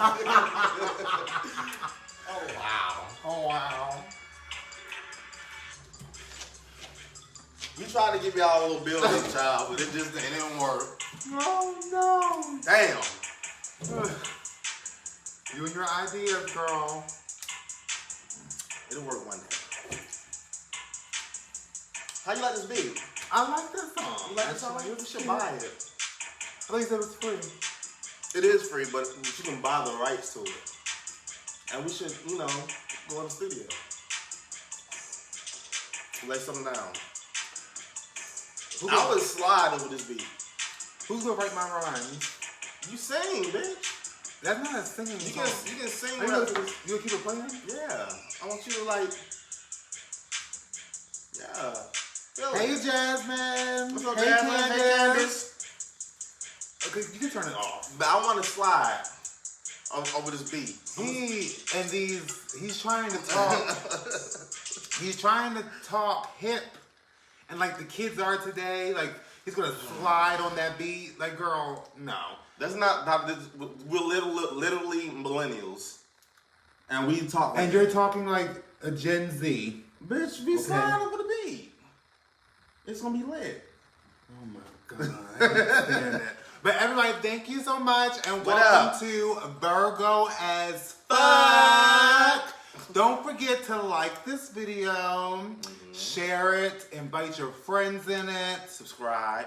Oh wow. Oh wow. We tried to give y'all a little building, child, but it didn't work. Oh no. Damn. You and your ideas, girl. It'll work one day. How you like this beat? I like this song. You like this song? You should buy it. I thought you said it was free. It is free, but you can buy the rights to it. And we should, go in the studio. Lay something down. I would slide over this beat. Who's gonna write my rhymes? You sing, bitch. That's not a singing song. You can sing. You gonna keep it playing? Yeah. I want you to yeah. Hey Jasmine. What's up, Hey Jasmine? Hey Candace. Okay, you can turn it off. But I want to slide over this beat. He's trying to talk. He's trying to talk hip, and like the kids are today. Like he's gonna slide on that beat. Like, girl, no. That's not how this. We're literally millennials, and we talk. And you're talking like a Gen Z. Bitch, we slide over the beat. It's gonna be lit. Oh my god, I can't stand that. But everybody, thank you so much, and welcome to Virgo as Fuck. Don't forget to like this video, share it, invite your friends in it, subscribe,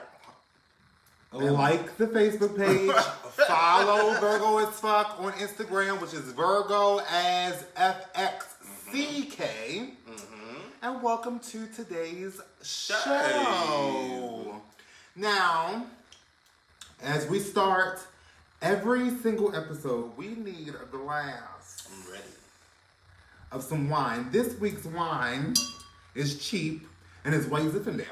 like the Facebook page, follow Virgo as Fuck on Instagram, which is Virgo as Fxck. And welcome to today's show. Now, as we start every single episode, we need a glass of some wine. This week's wine is cheap and it's White Zinfandel.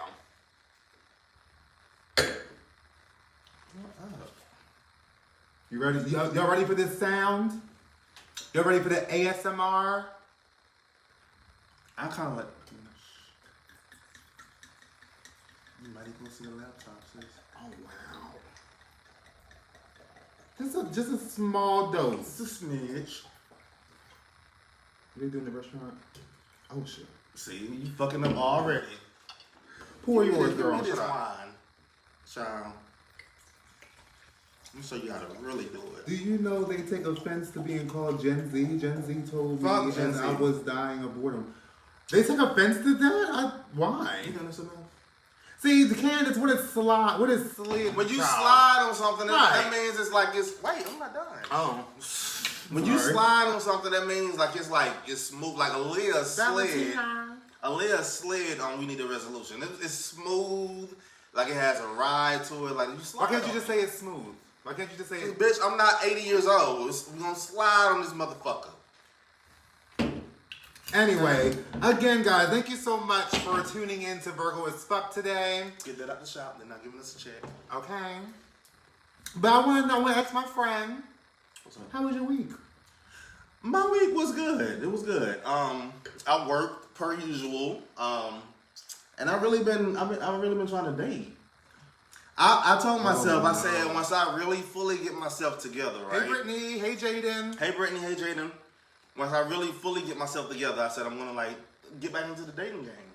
You ready? Y'all ready for this sound? Y'all ready for the ASMR? I kind of like. You might even see the laptop, sis. Oh wow! Just a small dose. Just a smidge. What are you doing in the restaurant? Oh shit! See, you fucking up already. Pour yours, girl. Give me this wine, child. Let me show you how to really do it. Do you know they take offense to being called Gen Z? Gen Z told me, Gen and Z. I was dying of boredom. They take offense to that? Why? You know this enough? See, the Candace, what is slide? What is slid? When you slide on something, Right. that means it's like it's. Wait, I'm not done. Oh. When you slide on something, that means like it's smooth, like Aaliyah slid. Aaliyah slid on We Need a Resolution. It's smooth, like it has a ride to it. Like you slide. Why can't you just say it's smooth? Why can't you just say it's... Bitch, I'm not 80 years old. We're gonna slide on this motherfucker. Anyway, again, guys, thank you so much for tuning in to Virgo as Fuck today. Get that out the shop, they're not giving us a check. Okay. But I want to ask my friend, What's up? how was your week? My week was good. It was good. I worked per usual. And I've really been trying to date. I told myself, I said, once I really fully get myself together, right? Hey, Brittany. Hey, Jaden. Hey, Brittany. Hey, Jaden. Once I really fully get myself together, I said, I'm going to, get back into the dating game.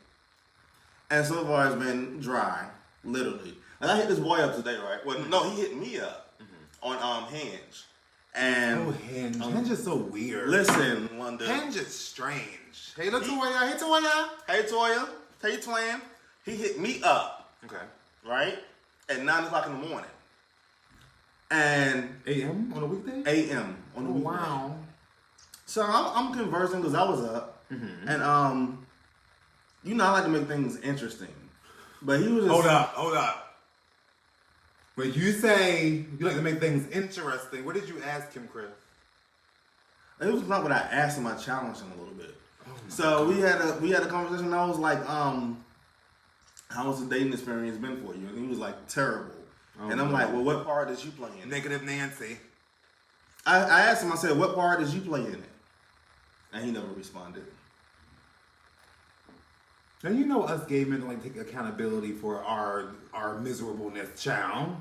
And so far, it's been dry, literally. And I hit this boy up today, right? Well, no, he hit me up on Hinge. And Hinge. Hinge is so weird. Listen, London. Hinge is strange. Hey, look, Toya. Hey, Toya. Hey, Toya. Hey, twin. He hit me up. Okay. Right? At 9 o'clock in the morning. And... A.M. on a weekday? A.M. on the weekday. Wow. So I'm conversing because I was up. And, I like to make things interesting. But he was just... Hold up. When you say you like to make things interesting, what did you ask him, Chris? It was not what I asked him. I challenged him a little bit. So we had a conversation. And I was like, how's the dating experience been for you? And he was like, terrible. And I'm like, well, what part is you playing? Negative Nancy. I asked him, I said, what part is you playing in it? And he never responded. Now, you know us gay men don't take accountability for our miserableness, child.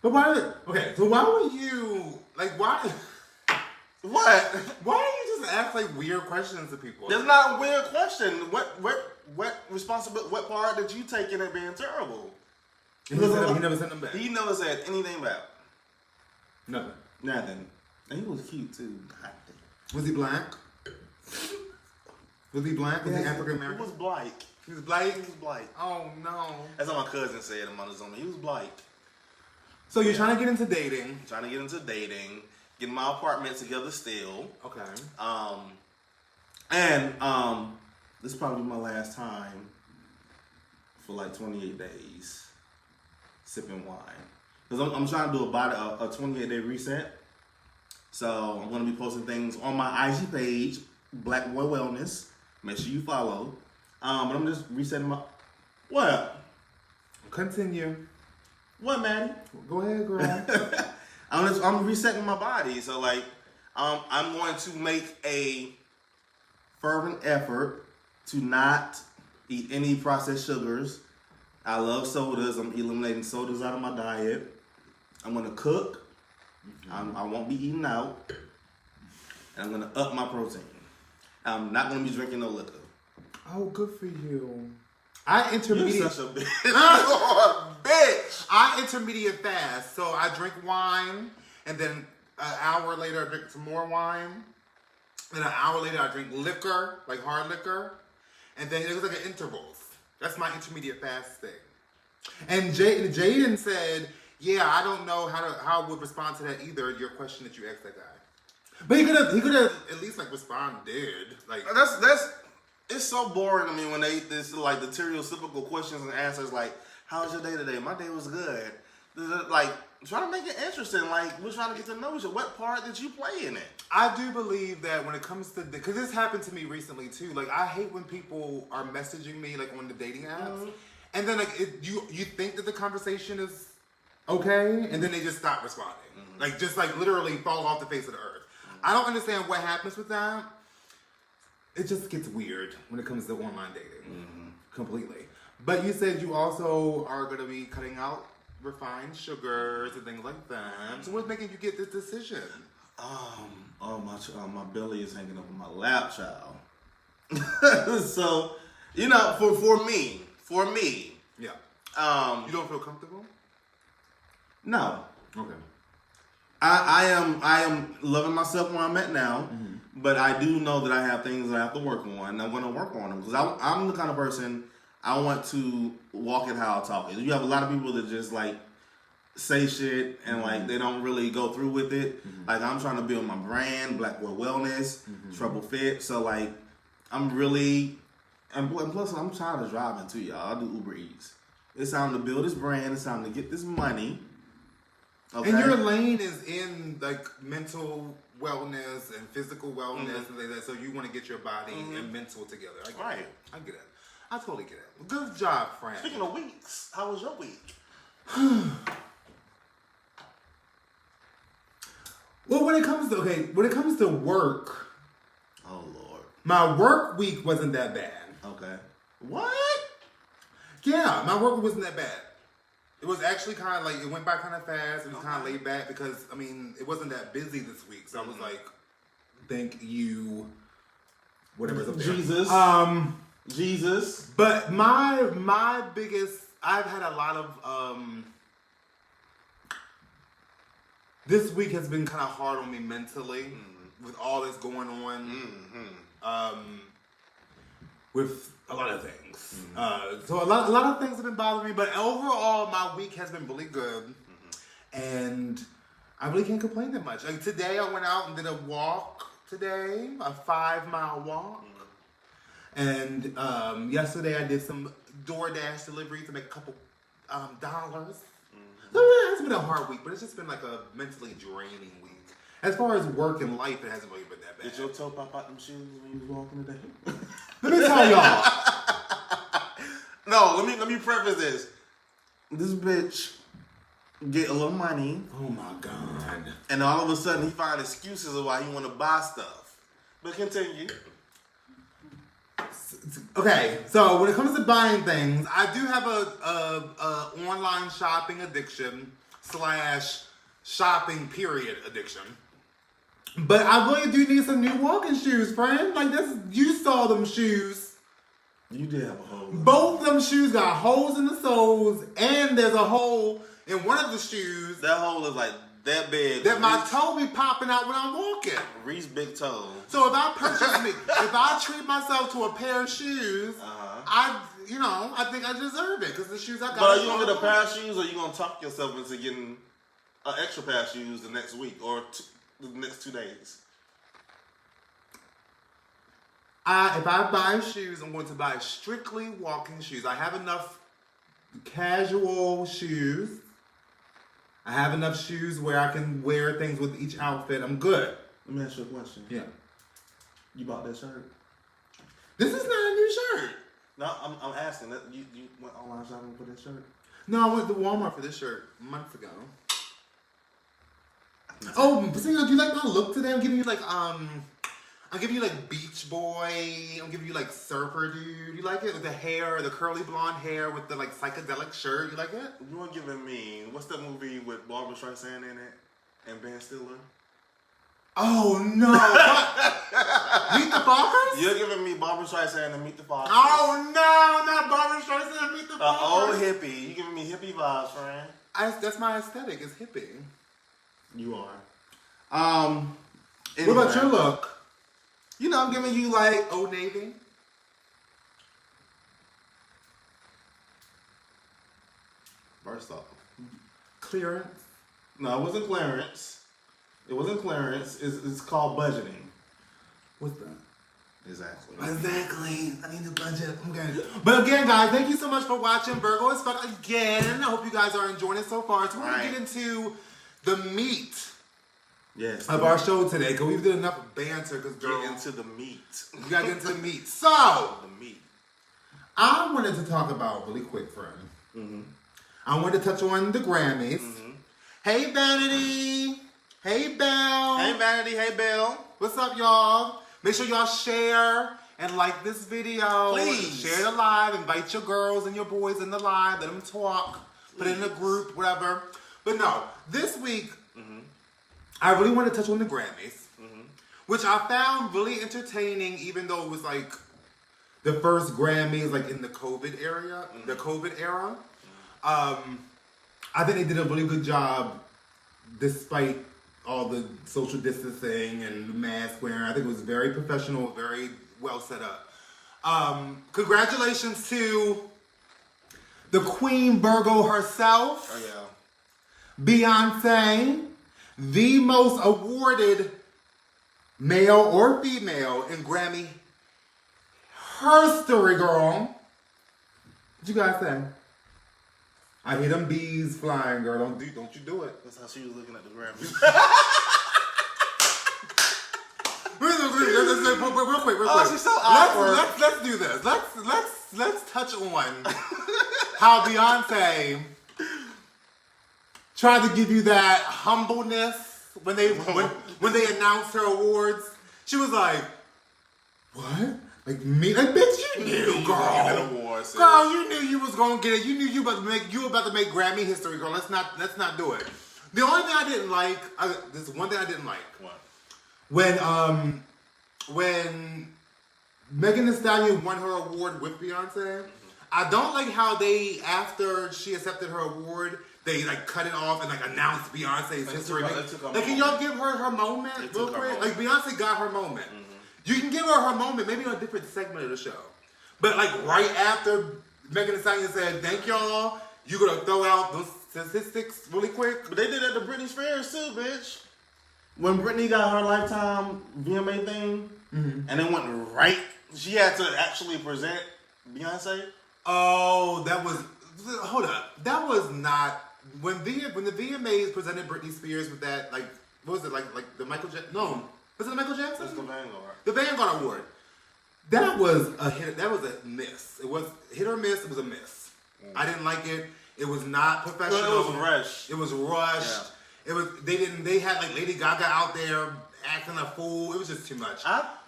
But why? Okay, so why would you like? Why? What? Why don't you just ask like weird questions to people? That's not a weird question. What responsibility? What part did you take in it being terrible? He never sent them back. He never said anything back. Nothing. And he was cute too. God damn. Was he black? Was he black? Was he African He American? was black. He was black? He was black. Oh no. That's what my cousin said in Montezuma. He was black. So you're trying to get into dating. Trying to get into dating. Getting my apartment together still. Okay. This is probably my last time for like 28 days sipping wine. Because I'm trying to do a 28-day reset. So I'm going to be posting things on my IG page, Black Boy Wellness. Make sure you follow. But I'm just resetting my... What? Continue. What, Maddie? Go ahead, girl. I'm resetting my body. So, like, I'm going to make a fervent effort to not eat any processed sugars. I love sodas. I'm eliminating sodas out of my diet. I'm going to cook. I won't be eating out. And I'm going to up my protein. I'm not going to be drinking no liquor. Oh, good for you. I intermediate. You're such a bitch. You're a bitch. I intermediate fast. So I drink wine, and then an hour later I drink some more wine. Then an hour later I drink liquor, like hard liquor. And then it was like an intervals. That's my intermediate fasting. And Jaden said, yeah, I don't know how I would respond to that either, your question that you asked that guy. But he could have at least like responded. Like it's so boring to me when they this like the stereotypical questions and answers like, how was your day today? My day was good. Like, try to make it interesting. Like, we're trying to get to know you. What part did you play in it? I do believe that when it comes to, because this happened to me recently too. Like, I hate when people are messaging me like on the dating apps, and then like you think that the conversation is okay, and then they just stop responding. Like, just like literally fall off the face of the earth. I don't understand what happens with that. It just gets weird when it comes to online dating, completely. But you said you also are going to be cutting out refined sugars and things like that. So what's making you get this decision? My belly is hanging over my lap, child. So, you know, for me, yeah. You don't feel comfortable? No. Okay. I am loving myself where I'm at now, but I do know that I have things that I have to work on, and I'm going to work on them because I'm the kind of person I want to walk it how I talk it. You have a lot of people that just like say shit and like they don't really go through with it. Like I'm trying to build my brand, Black Boy Wellness, Trouble Fit. So like I'm really, and plus I'm tired of driving too, y'all. I do Uber Eats. It's time to build this brand. It's time to get this money. Okay. And your lane is in like mental wellness and physical wellness and like that. So you want to get your body and mental together. I get it. I totally get it. Good job, friend. Speaking of weeks, how was your week? Well, when it comes to work, Oh Lord. my work week wasn't that bad. Okay. What? Yeah, my work week wasn't that bad. It was actually kind of like, it went by kind of fast. It was kind of laid back because, I mean, it wasn't that busy this week. So I was like, thank you, whatever's up there. Jesus. But my biggest, I've had a lot of, this week has been kind of hard on me mentally with all that's going on. With a lot of things. So a lot of things have been bothering me, but overall my week has been really good. And I really can't complain that much. Like today I went out and did a walk today, a 5-mile walk. And yesterday I did some DoorDash deliveries to make a couple dollars. So yeah, it's been a hard week, but it's just been like a mentally draining week. As far as work and life, it hasn't really been that bad. Did your toe pop out them shoes when you was walking today? Let me tell y'all. No, let me preface this. This bitch get a little money. Oh my God. And all of a sudden he find excuses of why he want to buy stuff. But continue. Okay, so when it comes to buying things, I do have a online shopping addiction. / shopping period addiction. But I really do need some new walking shoes, friend. Like you saw them shoes. You did have a hole. Both of them shoes got holes in the soles, and there's a hole in one of the shoes. That hole is like that big. That my toe be popping out when I'm walking. Reese big toe. So if I treat myself to a pair of shoes, I think I deserve it because the shoes I got. But are you gonna get a pair of shoes, or are you gonna talk yourself into getting an extra pair of shoes the next week or the next 2 days? If I buy shoes, I'm going to buy strictly walking shoes. I have enough casual shoes. I have enough shoes where I can wear things with each outfit. I'm good. Let me ask you a question. Yeah. You bought that shirt? This is not a new shirt. No, I'm asking. That you went online shopping for that shirt? No, I went to Walmart for this shirt months ago. Oh, so, do you like my look today? I'm giving you like Beach Boy. I'm giving you like surfer dude. You like it with the hair, the curly blonde hair with the like psychedelic shirt. You like it? You are giving me what's that movie with Barbara Streisand in it and Ben Stiller? Oh no! What? Meet the Fockers? You're giving me Barbara Streisand and Meet the Fockers. Oh no! Not Barbara Streisand and Meet the Fockers. Old hippie. You giving me hippie vibes, friend? That's my aesthetic. Is hippie. You are. Anyway. What about your look? You know, I'm giving you like Old Navy. First off, Clearance. No, it wasn't clearance. It wasn't clearance. It's called budgeting. What's that? Exactly. Exactly. I need to budget. Okay. But again, guys, thank you so much for watching Virgo as Fuck again. I hope you guys are enjoying it so far. So we're going to get into the meat. Yes. Of our show today, because we've done enough banter. Because get into the meat. We gotta get into the meat. So the meat. I wanted to talk about really quick, friend. Mm-hmm. I wanted to touch on the Grammys. Mm-hmm. Hey Vanity. Hey Belle. Hey Vanity. Hey Belle. What's up, y'all? Make sure y'all share and like this video. Please share the live. Invite your girls and your boys in the live. Let them talk. Please. Put it in a group, whatever. But no, this week. Mm-hmm. I really want to touch on the Grammys, which I found really entertaining, even though it was like the first Grammys like in the COVID era. I think they did a really good job, despite all the social distancing and mask wearing. I think it was very professional, very well set up. Congratulations to the Queen Virgo herself. Oh yeah, Beyonce. The most awarded male or female in Grammy history, girl. What you guys say? I hear them bees flying, girl. Don't you do it. That's how she was looking at the Grammys. Real quick. Oh, she's so awkward. Let's do this. Let's touch on how Beyonce tried to give you that humbleness when they announced her awards. She was like, "What? Like me? Like bitch, you knew, girl. Girl, you knew you was gonna get it. You knew you were about to make Grammy history, girl. Let's not do it." The only thing I didn't like, this one thing I didn't like. What? When Megan Thee Stallion won her award with Beyonce, I don't like how they, after she accepted her award, they like cut it off and like announced Beyonce's history. Like, can y'all give her moment real quick? Like Beyonce got her moment. Mm-hmm. You can give her moment, maybe on a different segment of the show. But like right after Megan Thee Stallion said, "Thank y'all," you gonna throw out those statistics really quick? But they did that to Britney Spears too, bitch. When Britney got her Lifetime VMA thing, and it went right, she had to actually present Beyonce. Oh, hold up. That was not when the VMAs presented Britney Spears with that, like, what was it, like the Michael Jackson? No, was it the Michael Jackson? It's the Vanguard. The Vanguard Award. That was a hit. That was a miss. It was hit or miss. It was a miss. I didn't like it. It was not professional. Well, it was rushed. It was rushed. Yeah. It was. They had like Lady Gaga out there acting a fool. It was just too much.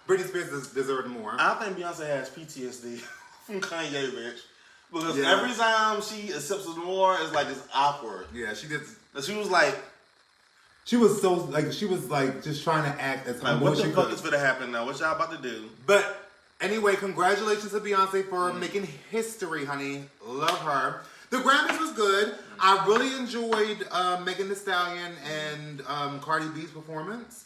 Britney Spears deserved more. I think Beyonce has PTSD from Kanye, bitch. Because every time she accepts an award, it's like it's awkward. Yeah, she did. And she was like, she was just trying to act as humble what as the she fuck could. is gonna happen now? What y'all about to do? But anyway, congratulations to Beyonce for making history, honey. Love her. The Grammys was good. I really enjoyed Megan Thee Stallion and Cardi B's performance.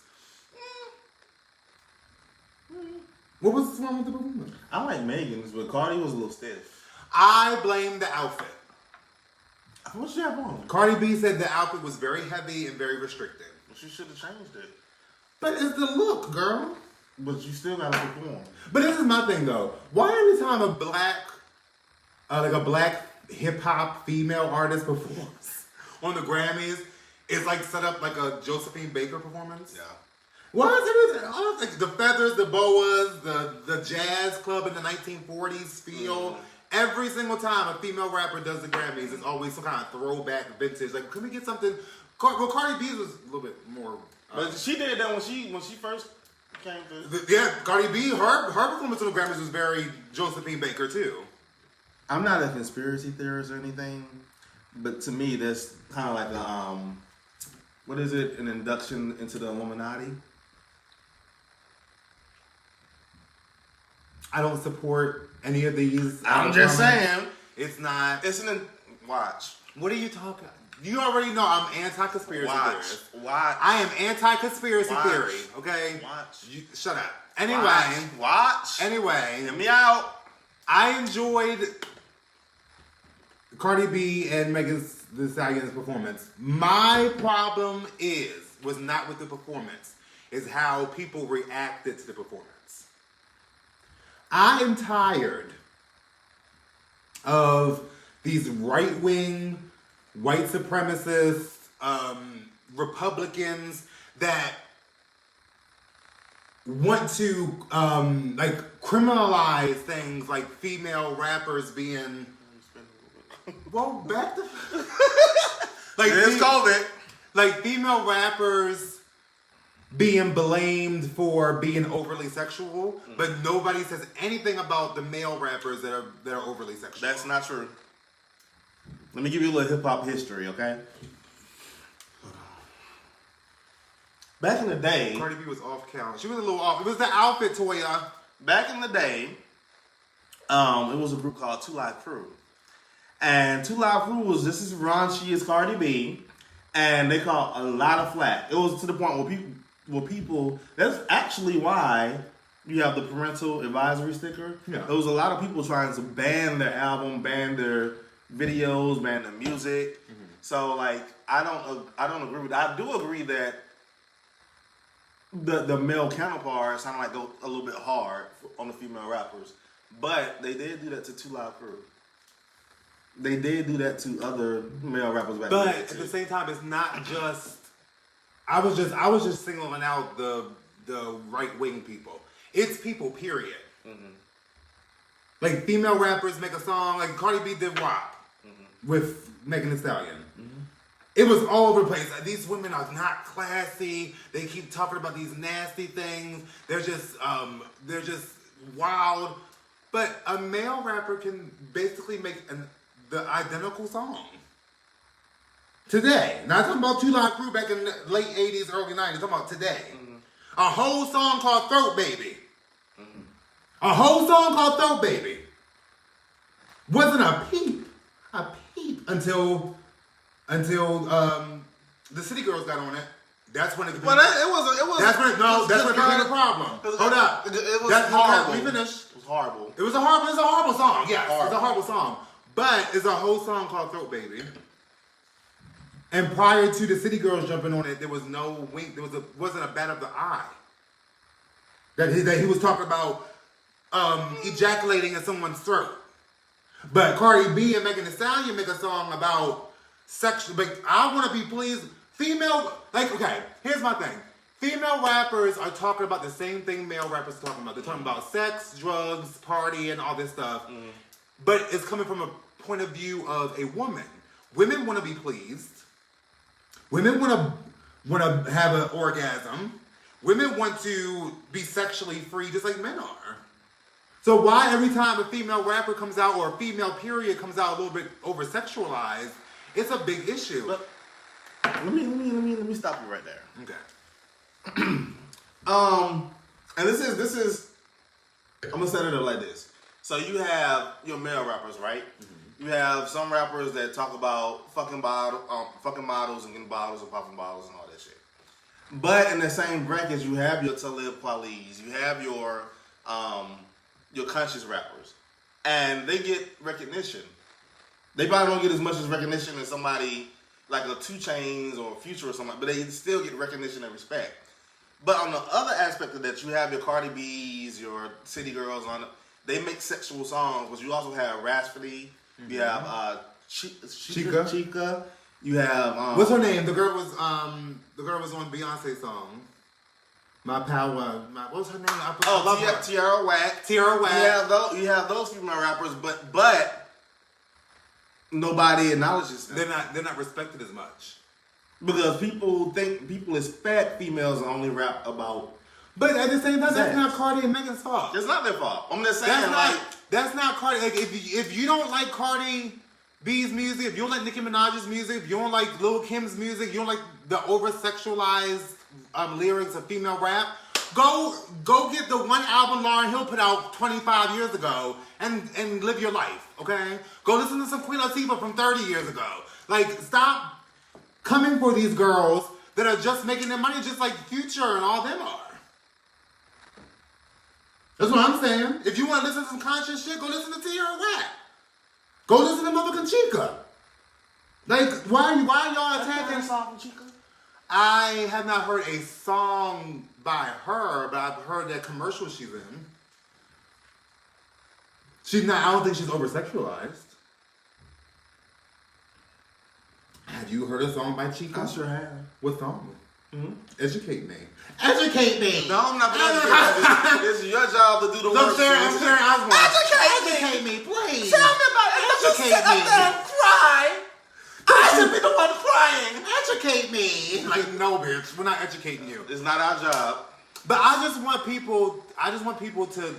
What was wrong with the performance? I like Megan's, but Cardi was a little stiff. I blame the outfit. What she have on? Cardi B said the outfit was very heavy and very restrictive. Well, she should have changed it. But it's the look, girl. But you still gotta perform. But this is my thing, though. Why every time a black hip hop female artist performs on the Grammys, it's like set up like a Josephine Baker performance? Yeah. Why is everything? All like the feathers, the boas, the jazz club in the 1940s feel. Every single time a female rapper does the Grammys, it's always some kind of throwback vintage. Like, can we get something? Well, Cardi B was a little bit more. But she did that when she first came to. Yeah, Cardi B, her performance on the Grammys was very Josephine Baker too. I'm not a conspiracy theorist or anything, but to me, that's kind of like a what is it? An induction into the Illuminati. I don't support any of these. I'm just saying. It's not. It's watch. What are you talking? You already know I'm anti-conspiracy theorist. Watch. I am anti-conspiracy theory. Okay. Watch. Shut up. Anyway. Watch. Anyway. Hear me out. I enjoyed Cardi B and Megan Thee Stallion's performance. My problem was not with the performance. Is how people reacted to the performance. I am tired of these right-wing, white supremacist Republicans that want to criminalize things like female rappers being back to it's COVID. Like female rappers being blamed for being overly sexual, but nobody says anything about the male rappers that are overly sexual. That's not true. Let me give you a little hip hop history, okay? Back in the day, Cardi B was off count. She was a little off. It was the outfit, Toya. Back in the day, it was a group called Two Live Crew, and Two Live Crew was just as raunchy as Cardi B, and they caught a lot of flack. It was to the point where people. That's actually why you have the parental advisory sticker. Yeah. There was a lot of people trying to ban their album, ban their videos, ban their music. Mm-hmm. So like, I don't agree with that. I do agree that the male counterparts kind of like go a little bit hard on the female rappers, but they did do that to Two Live Crew. They did do that to other male rappers back then. But at the same time, it's not just. I was just singling out the right wing people. It's people, period. Mm-hmm. Like female rappers make a song like Cardi B did WAP with Megan Thee Stallion. Mm-hmm. It was all over the place. Like, these women are not classy. They keep talking about these nasty things. They're just wild. But a male rapper can basically make the identical song. Today. Not talking about Two Live Crew back in the late 80s, early 90s. Talking about today. Mm-hmm. A whole song called Throat Baby. Mm-hmm. A whole song called Throat Baby. Wasn't a peep until the City Girls got on it. That's when it became. Well, it was. That's when it became a problem. Hold up. It was horrible. We finished. It was horrible. It was a horrible song. Yes, it's a horrible song. But it's a whole song called Throat Baby. And prior to the City Girls jumping on it, there was no wink. Wasn't a bat of the eye. That he was talking about ejaculating in someone's throat. But Cardi B and Megan Thee Stallion make a song about sexual. But I want to be pleased. Female, okay, here's my thing. Female rappers are talking about the same thing male rappers are talking about. They're talking about sex, drugs, party, and all this stuff. Mm. But it's coming from a point of view of a woman. Women want to be pleased. Women want to have an orgasm. Women want to be sexually free just like men are. So why every time a female rapper comes out or a female period comes out a little bit over-sexualized, it's a big issue. Let me stop you right there. Okay. And this is I'm gonna set it up like this. So you have your male rappers, right? Mm-hmm. You have some rappers that talk about fucking models and getting bottles and popping bottles and all that shit. But in the same bracket, you have your Talib Kweli's, you have your conscious rappers, and they get recognition. They probably don't get as much as recognition as somebody like a 2 Chainz or Future or something, but they still get recognition and respect. But on the other aspect of that, you have your Cardi B's, your City Girls on it. They make sexual songs, but you also have Rhapsody. Mm-hmm. You have Chica. You have what's her name? The girl was on Beyonce's song. My Power. What was her name? Tierra Whack. Tierra Whack. You have those female rappers, but nobody acknowledges them. They're not respected as much. Because people expect females to only rap about. But at the same time, that's not Cardi and Megan's fault. It's not their fault. I'm just saying, that's not Cardi. Like, if you don't like Cardi B's music, if you don't like Nicki Minaj's music, if you don't like Lil Kim's music, you don't like the over-sexualized lyrics of female rap, go get the one album Lauryn Hill put out 25 years ago and live your life, okay? Go listen to some Queen Latifah from 30 years ago. Like, stop coming for these girls that are just making their money just like Future and all them are. That's what I'm saying. If you want to listen to some conscious shit, go listen to Tierra Whack. Go listen to Motherfucking Chica. Like, why are y'all attacking? Song from Chica? I have not heard a song by her, but I've heard that commercial she's in. I don't think she's over-sexualized. Have you heard a song by Chica? I sure have. What song? Mm-hmm. Educate me. Educate me! No, I'm not going to educate you. It's your job to do the work. I'm Sharon Osbourne. Educate me, please. Tell me about it. Educate me. And cry. I should be the one crying. Educate me. Like, no, bitch. We're not educating you. It's not our job. But I just want people to...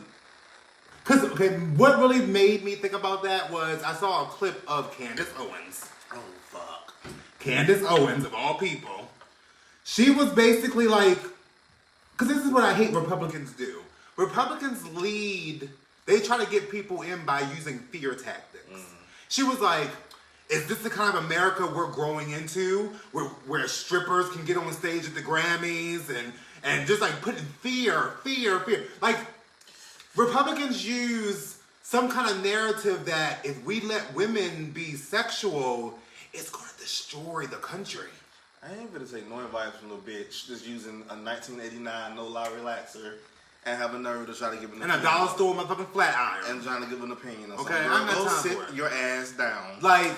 Because, okay, what really made me think about that was I saw a clip of Candace Owens. Oh, fuck. Candace Owens, of all people. She was basically like... Because this is what I hate Republicans do. Republicans they try to get people in by using fear tactics. Mm. She was like, is this the kind of America we're growing into? Where strippers can get on stage at the Grammys and just like putting fear. Like, Republicans use some kind of narrative that if we let women be sexual, it's going to destroy the country. I ain't gonna say no advice from no bitch just using a 1989 no-lie relaxer and have a nerve to try to give an opinion. And a dollar store motherfucking flat iron. And trying to give an opinion or okay, something. I'm not Go time sit for it. your ass down. Like,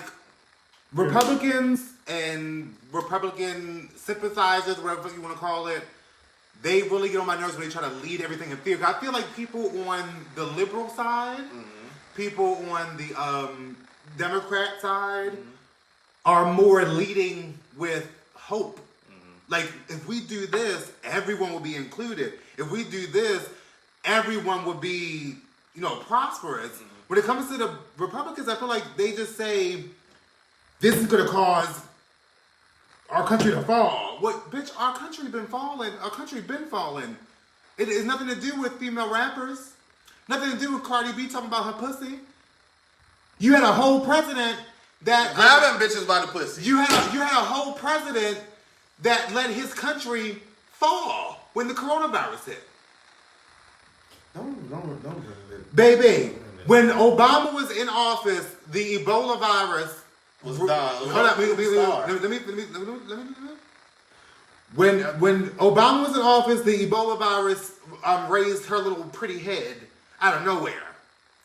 Republicans and Republican sympathizers, whatever you want to call it, they really get on my nerves when they try to lead everything in fear. I feel like people on the liberal side, people on the Democrat side, are more leading with hope. Like, if we do this, everyone will be included. If we do this, everyone will be, prosperous. When it comes to the Republicans, I feel like they just say, this is going to cause our country to fall. What, bitch, our country been falling. Our country been falling. It has nothing to do with female rappers. Nothing to do with Cardi B talking about her pussy. You had a whole president that... Grabbing bitches by the pussy. You had a whole president that let his country fall when the coronavirus hit. Don't bring it. Baby, when Obama was in office, the Ebola virus was done. Hold up, let me. When Obama was in office, the Ebola virus raised her little pretty head out of nowhere.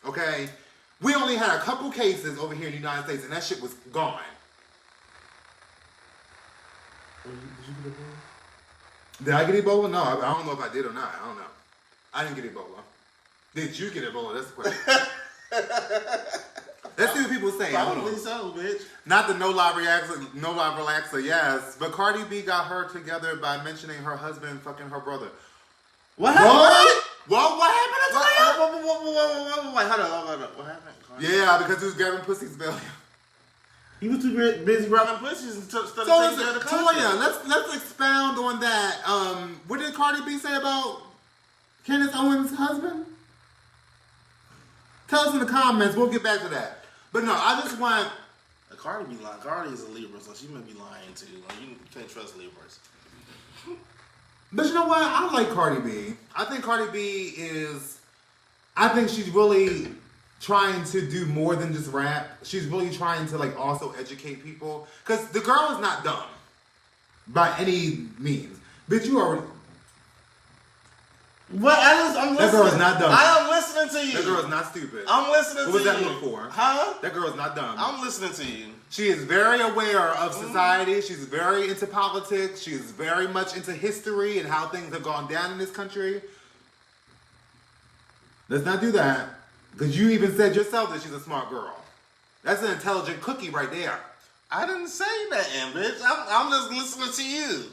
Okay? We only had a couple cases over here in the United States, and that shit was gone. Did you get Ebola? Did I get Ebola? No, I don't know if I did or not. I don't know. I didn't get Ebola. Did you get Ebola? That's the question. Let's see what people say. Probably so, bitch. Not the no-lie relaxer, yes. But Cardi B got her together by mentioning her husband fucking her brother. What happened? What happened to Wait, hold on. What happened? Yeah, because he was grabbing pussy's belly. He was too busy grabbing pussies instead of taking care of the content. Toya, let's expound on that. What did Cardi B say about Candace Owens' husband? Tell us in the comments. We'll get back to that. But no, I just want... Cardi be lying. Cardi is a Libra, so she may be lying too. Like, you can't trust Libras. But you know what? I like Cardi B. I think Cardi B is... I think she's really trying to do more than just rap. She's really trying to like also educate people. Because the girl is not dumb. By any means. Bitch, you already... What? I'm listening. That girl is not dumb. I am listening to you. That girl is not stupid. I'm listening to you. What was that look for? Huh? That girl is not dumb. I'm listening to you. She is very aware of society. She's very into politics. She's very much into history and how things have gone down in this country. Let's not do that. Because you even said yourself that she's a smart girl. That's an intelligent cookie right there. I didn't say that, bitch. I'm just listening to you.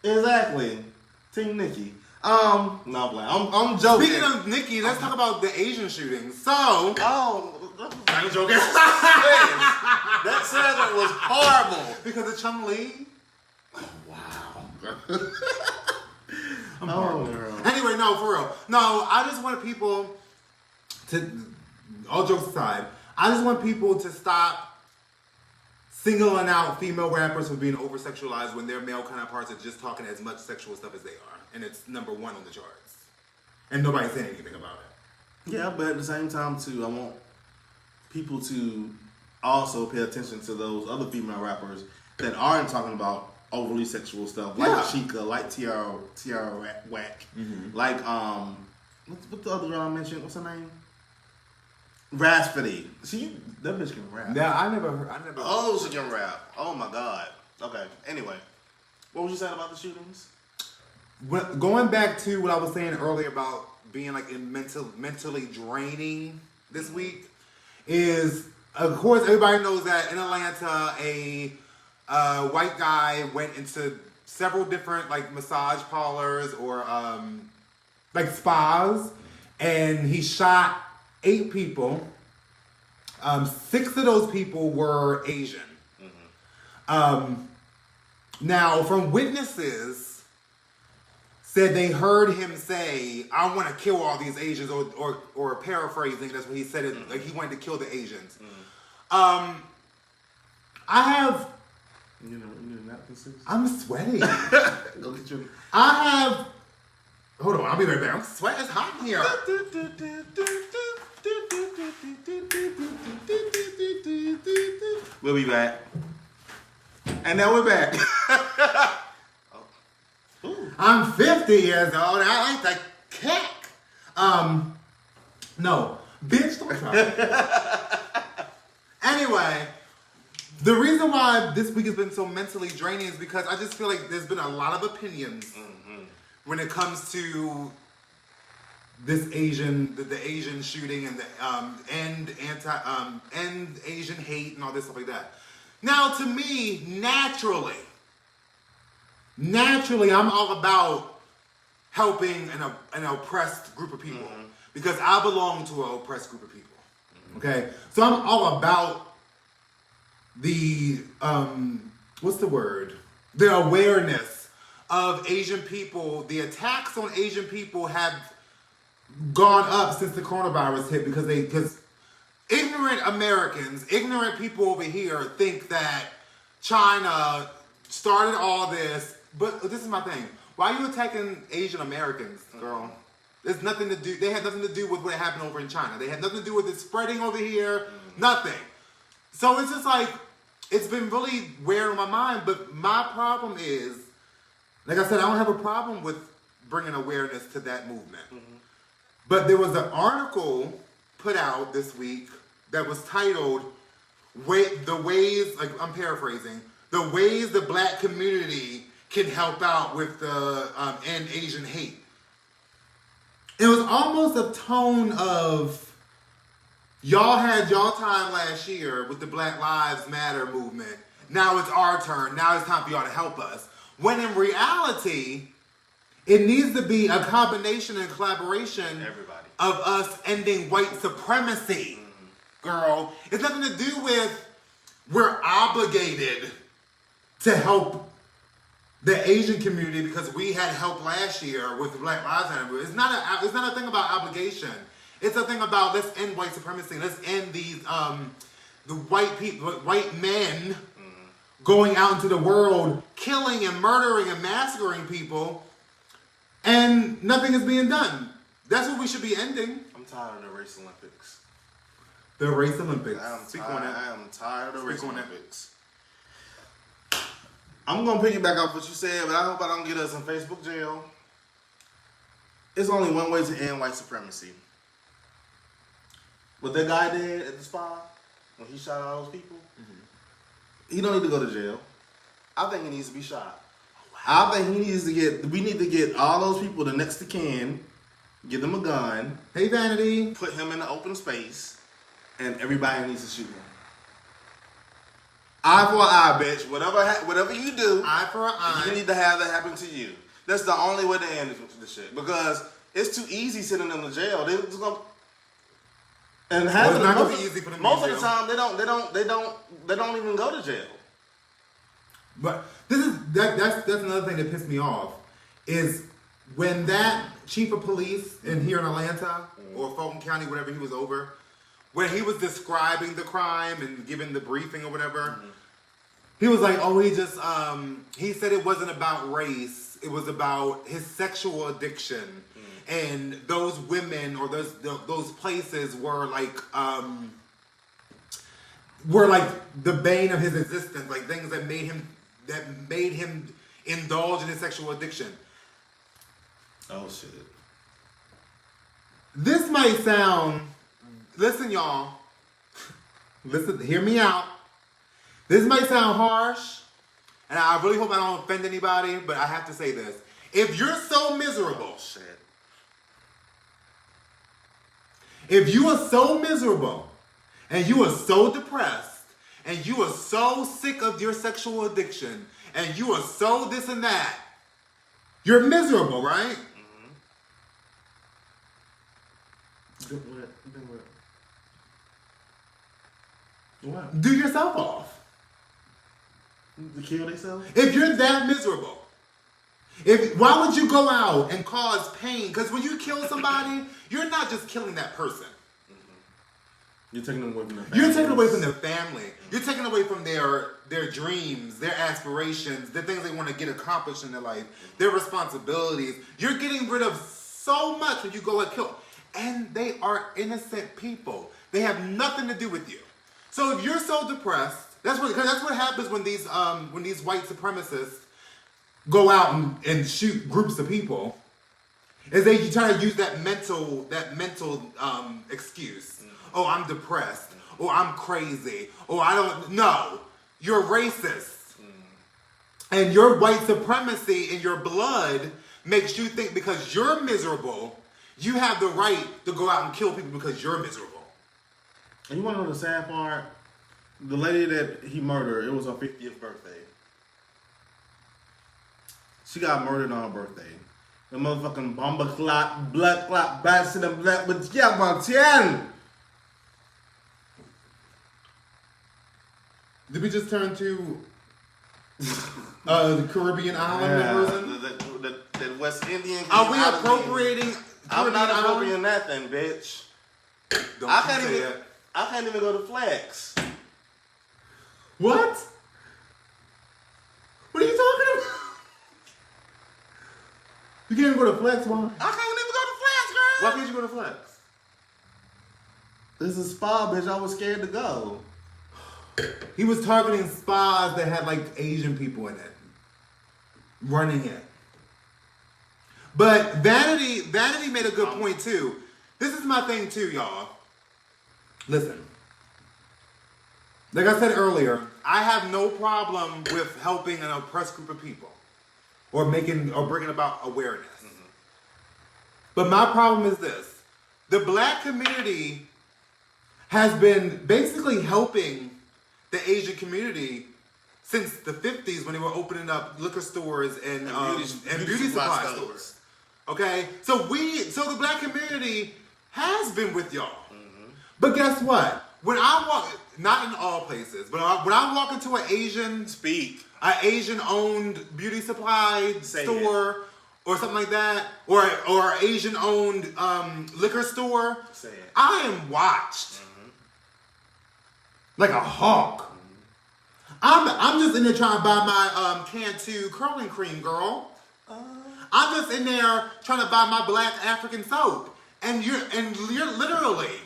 Exactly. Team Nikki. No, I'm joking. Speaking of Nikki, let's talk about the Asian shooting. So... I'm joking. That segment was horrible. Because of Chun-Li? Oh, wow. I'm horrible. Anyway, no, for real. No, I just want people to... All jokes aside, I just want people to stop singling out female rappers for being over-sexualized when their male counterparts are just talking as much sexual stuff as they are. And it's #1 on the charts. And nobody's saying anything about it. Yeah, but at the same time, too, I want people to also pay attention to those other female rappers that aren't talking about overly sexual stuff. Like Chica, like Tiara Whack. Mm-hmm. Like, what's the other girl I mentioned? What's her name? Raspity. See, that bitch can rap. Yeah, I never. Oh, she can rap. Oh my God. Okay. Anyway, what was you saying about the shootings? Going back to what I was saying earlier about being like mentally draining this week is, of course, everybody knows that in Atlanta, a white guy went into several different like massage parlors or like spas, and he shot 8 people. 6 of those people were Asian. Mm-hmm. Now, from witnesses, said they heard him say, "I want to kill all these Asians," or paraphrasing, that's what he said. It like he wanted to kill the Asians. Mm-hmm. I have. You know napkins. I'm sweating. Go get your. I have. Hold on, I'll be right back. I'm sweating. It's hot in here. We'll be back. And now we're back. I'm 50 years old. I like the cake. No. Bitch, don't try it. Anyway, the reason why this week has been so mentally draining is because I just feel like there's been a lot of opinions when it comes to this the Asian shooting and the end Asian hate and all this stuff like that. Now, to me, naturally, I'm all about helping an oppressed group of people because I belong to an oppressed group of people. Okay, so I'm all about the what's the word? The awareness of Asian people. The attacks on Asian people have gone up since the coronavirus hit because ignorant Americans, ignorant people over here think that China started all this. But this is my thing. Why are you attacking Asian Americans, girl? There's nothing to do. They had nothing to do with what happened over in China. They had nothing to do with it spreading over here. Nothing. So it's just like, it's been really weird on my mind. But my problem is, like I said, I don't have a problem with bringing awareness to that movement. But there was an article put out this week that was titled, the ways, like I'm paraphrasing, the ways the black community can help out with the end Asian hate. It was almost a tone of, y'all had y'all time last year with the Black Lives Matter movement. Now it's our turn. Now it's time for y'all to help us. When in reality, it needs to be a combination and collaboration of us ending white supremacy. girl. It's nothing to do with we're obligated to help the Asian community because we had help last year with the Black Lives Matter. It's not a thing about obligation. It's a thing about let's end white supremacy. Let's end these the white men going out into the world, killing and murdering and massacring people, and nothing is being done. That's what we should be ending. I'm tired of the race Olympics. The race Olympics. I am tired of the race Olympics. I'm going to piggyback off what you said, but I hope I don't get us in Facebook jail. It's only one way to end white supremacy. What that guy did at the spa, when he shot all those people, he don't need to go to jail. I think he needs to be shot. I think we need to get all those people the next to kin, give them a gun. Hey, Vanity. Put him in the open space, and everybody needs to shoot him. Eye for an eye, bitch. Whatever you do, eye for an eye. You need to have that happen to you. That's the only way to end this shit. Because it's too easy sitting them in jail. They just gonna and it's not gonna be easy for them. Most of the time, they don't even go to jail. But that's another thing that pissed me off is when that chief of police here in Atlanta or Fulton County, whatever he was over, when he was describing the crime and giving the briefing or whatever, he was like, oh, he said it wasn't about race. It was about his sexual addiction. And those women or those places were like the bane of his existence, like things that made him indulge in his sexual addiction. Oh shit. This might sound, listen y'all, listen, hear me out. This might sound harsh, and I really hope I don't offend anybody, but I have to say this. If you're so miserable, if you are so miserable, and you are so depressed, and you are so sick of your sexual addiction, and you are so this and that, you're miserable, right? What? Do yourself off. To kill themselves? If you're that miserable, why would you go out and cause pain? Because when you kill somebody, you're not just killing that person. You're taking them away from their family. You're taking away from their family. You're taking away from their dreams, their aspirations, the things they want to get accomplished in their life, their responsibilities. You're getting rid of so much when you go and kill. And they are innocent people. They have nothing to do with you. So if you're so depressed, that's what happens when these white supremacists go out and shoot groups of people. Is they try to use that mental excuse. Oh, I'm depressed. Or I'm crazy. Or I don't know. You're racist. And your white supremacy in your blood makes you think because you're miserable, you have the right to go out and kill people because you're miserable. And you want to know the sad part? The lady that he murdered, it was her 50th birthday. She got murdered on her birthday. The motherfucking bomber clot, blood clot, bats in the black, but yeah, Montien. Did we just turn to the Caribbean island? The West Indian. Are we appropriating? I'm not appropriating that thing, bitch. I can't even go to Fxck. What? What are you talking about? You can't even go to Fxck, why? I can't even go to Fxck, girl. Why can't you go to Fxck? This is a spa, bitch. I was scared to go. He was targeting spas that had like Asian people in it, running it. But Vanity made a good point too. This is my thing too, y'all. Listen. Like I said earlier, I have no problem with helping an oppressed group of people or bringing about awareness. But my problem is this. The black community has been basically helping the Asian community since the 50s when they were opening up liquor stores and beauty supply stores. Okay? So the black community has been with y'all. But guess what? when I walk, not in all places, but when I walk into an Asian-owned beauty supply store or something like that, or Asian-owned liquor store, I am watched like a hawk. I'm just in there trying to buy my Cantu curling cream, girl. I'm just in there trying to buy my black African soap, and you're literally,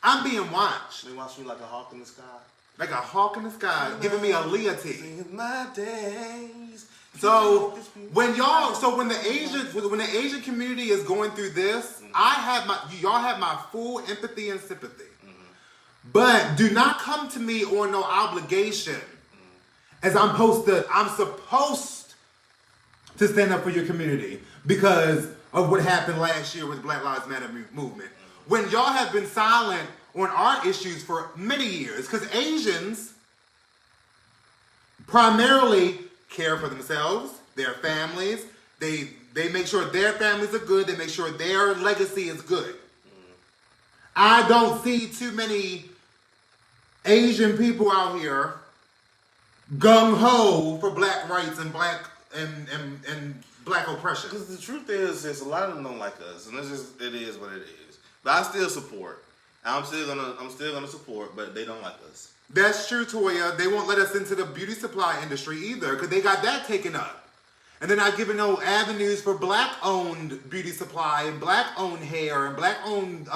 I'm being watched. They watch me like a hawk in the sky. Like a hawk in the sky, giving me a Leah tea. My days. So when the Asian community is going through this, y'all have my full empathy and sympathy. But do not come to me on no obligation, as I'm supposed to stand up for your community because of what happened last year with the Black Lives Matter movement. When y'all have been silent on our issues for many years, because Asians primarily care for themselves, their families. They make sure their families are good. They make sure their legacy is good. I don't see too many Asian people out here gung ho for black rights and black oppression. Because the truth is, a lot of them don't like us, and it is what it is. But I still support. I'm still gonna support, but they don't like us. That's true, Toya. They won't let us into the beauty supply industry either, because they got that taken up. And they're not giving no avenues for black-owned beauty supply and black-owned hair and black-owned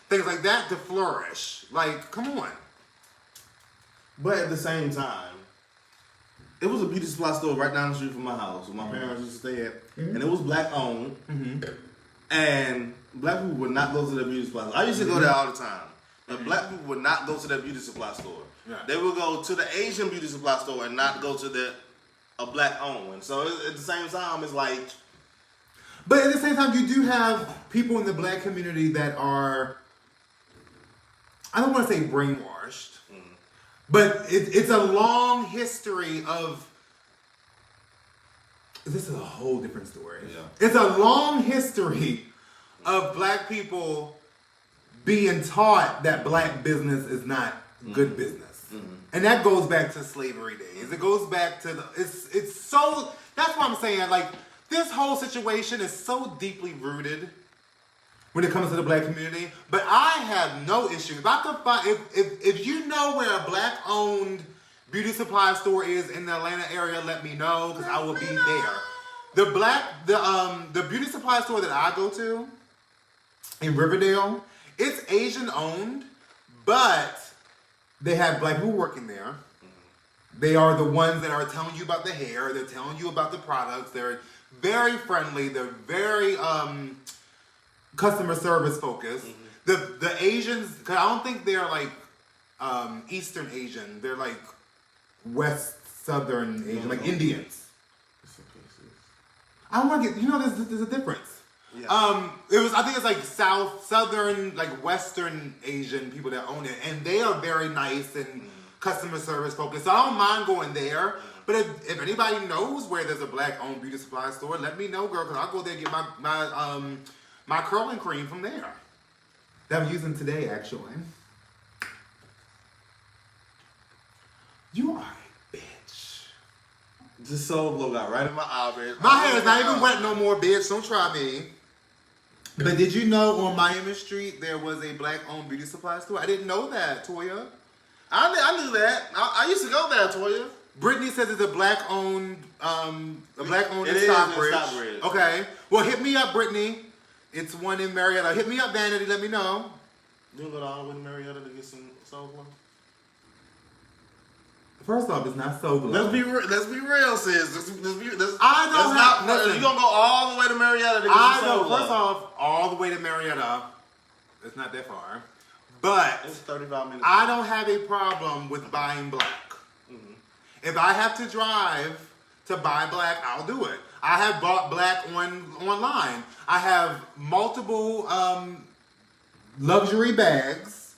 things like that to flourish. Like, come on. But at the same time, it was a beauty supply store right down the street from my house where my parents used to stay at, and it was black-owned. And black people would not go to the beauty supply store. I used to go there all the time. But black people would not go to that beauty supply store. Yeah. They would go to the Asian beauty supply store and not go to a black-owned one. So at the same time, it's like... But at the same time, you do have people in the black community that are... I don't want to say brainwashed. But it's a long history of... This is a whole different story. Yeah. It's a long history of black people being taught that black business is not good business. And that goes back to slavery days. It goes back to it's so, that's what I'm saying, like, this whole situation is so deeply rooted when it comes to the black community, but I have no issue. If I could find, if you know where a black-owned beauty supply store is in the Atlanta area, let me know, because I will be there. The beauty supply store that I go to in Riverdale, it's Asian owned, but they have black people working there. They are the ones that are telling you about the hair. They're telling you about the products. They're very friendly. They're very customer service focused. The Asians, cause I don't think they're like Eastern Asian. They're like West Southern Asian, like Indians. I want to get, there's a difference. Yeah. I think it's like Southern, like Western Asian people that own it, and they are very nice and customer service focused. So I don't mind going there. But if anybody knows where there's a black-owned beauty supply store, let me know, girl, because I'll go there and get my curling cream from there. That I'm using today, actually. You are a bitch. Just so low got right in my eye, bitch. My hair is not even wet no more, bitch. Don't try me. But did you know on Miami Street there was a black-owned beauty supply store? I didn't know that, Toya. I knew that. I used to go there, Toya. Brittany says it's a black-owned in Stockbridge. Okay. Well, hit me up, Brittany. It's one in Marietta. Hit me up, Vanity. Let me know. You go all the way to Marietta to get some soul glow? First off, it's not so glow. Let's be real, sis. Listen, you gonna go all the way to Marietta to get some soul glow. First off, all the way to Marietta. It's not that far. But it's 35 minutes. I don't have a problem with buying black. If I have to drive to buy black, I'll do it. I have bought black online. I have multiple luxury bags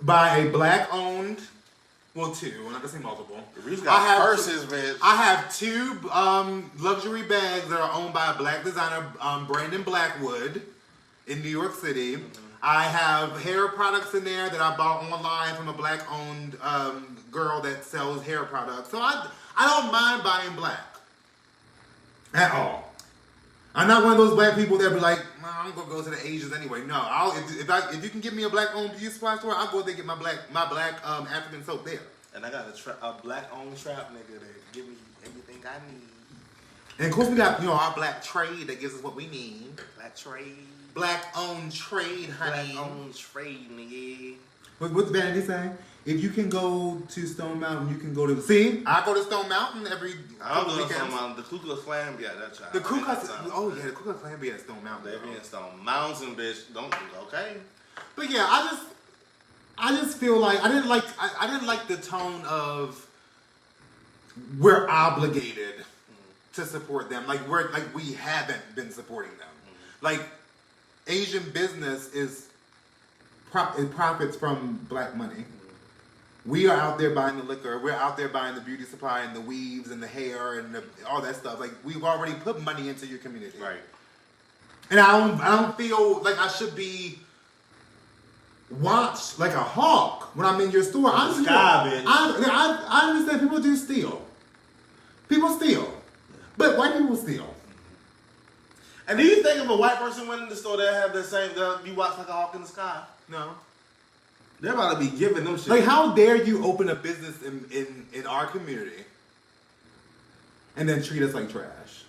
by a black-owned, well, two. I'm not gonna say multiple. We've got purses, bitch. I have two luxury bags that are owned by a black designer, Brandon Blackwood. in New York City. I have hair products in there that I bought online from a black-owned girl that sells hair products. So I don't mind buying black at all. I'm not one of those black people that be like, well, I'm gonna go to the Asians anyway. No, if you can give me a black-owned beauty supply store, I'll go there and get my black African soap there. And I got a black-owned trap nigga that give me everything I need. And of course we got our black trade that gives us what we need. Black trade. Black-owned trade, honey. Black-owned trade, nigga. What's Vanity saying? If you can go to Stone Mountain, you can go to... See? I go to Stone Mountain every couple weekends. Stone Mountain. The Ku Klux Klan be at that child. The Ku Klux... Oh, yeah, the Ku Klux Klan be at Stone Mountain. They be in Stone Mountain, bitch. Okay. But yeah, I just feel like... I didn't like the tone of... We're obligated to support them. Like we haven't been supporting them. Like, Asian business it profits from black money. We are out there buying the liquor. We're out there buying the beauty supply and the weaves and the hair and all that stuff. Like, we've already put money into your community. Right. And I don't feel like I should be watched like a hawk when I'm in your store. I understand people do steal. People steal. But white people steal. And do you think if a white person went in the store, they'll have the same, they'll be watched like a hawk in the sky? No. They're about to be giving them shit. Like, how dare you open a business in our community and then treat us like trash?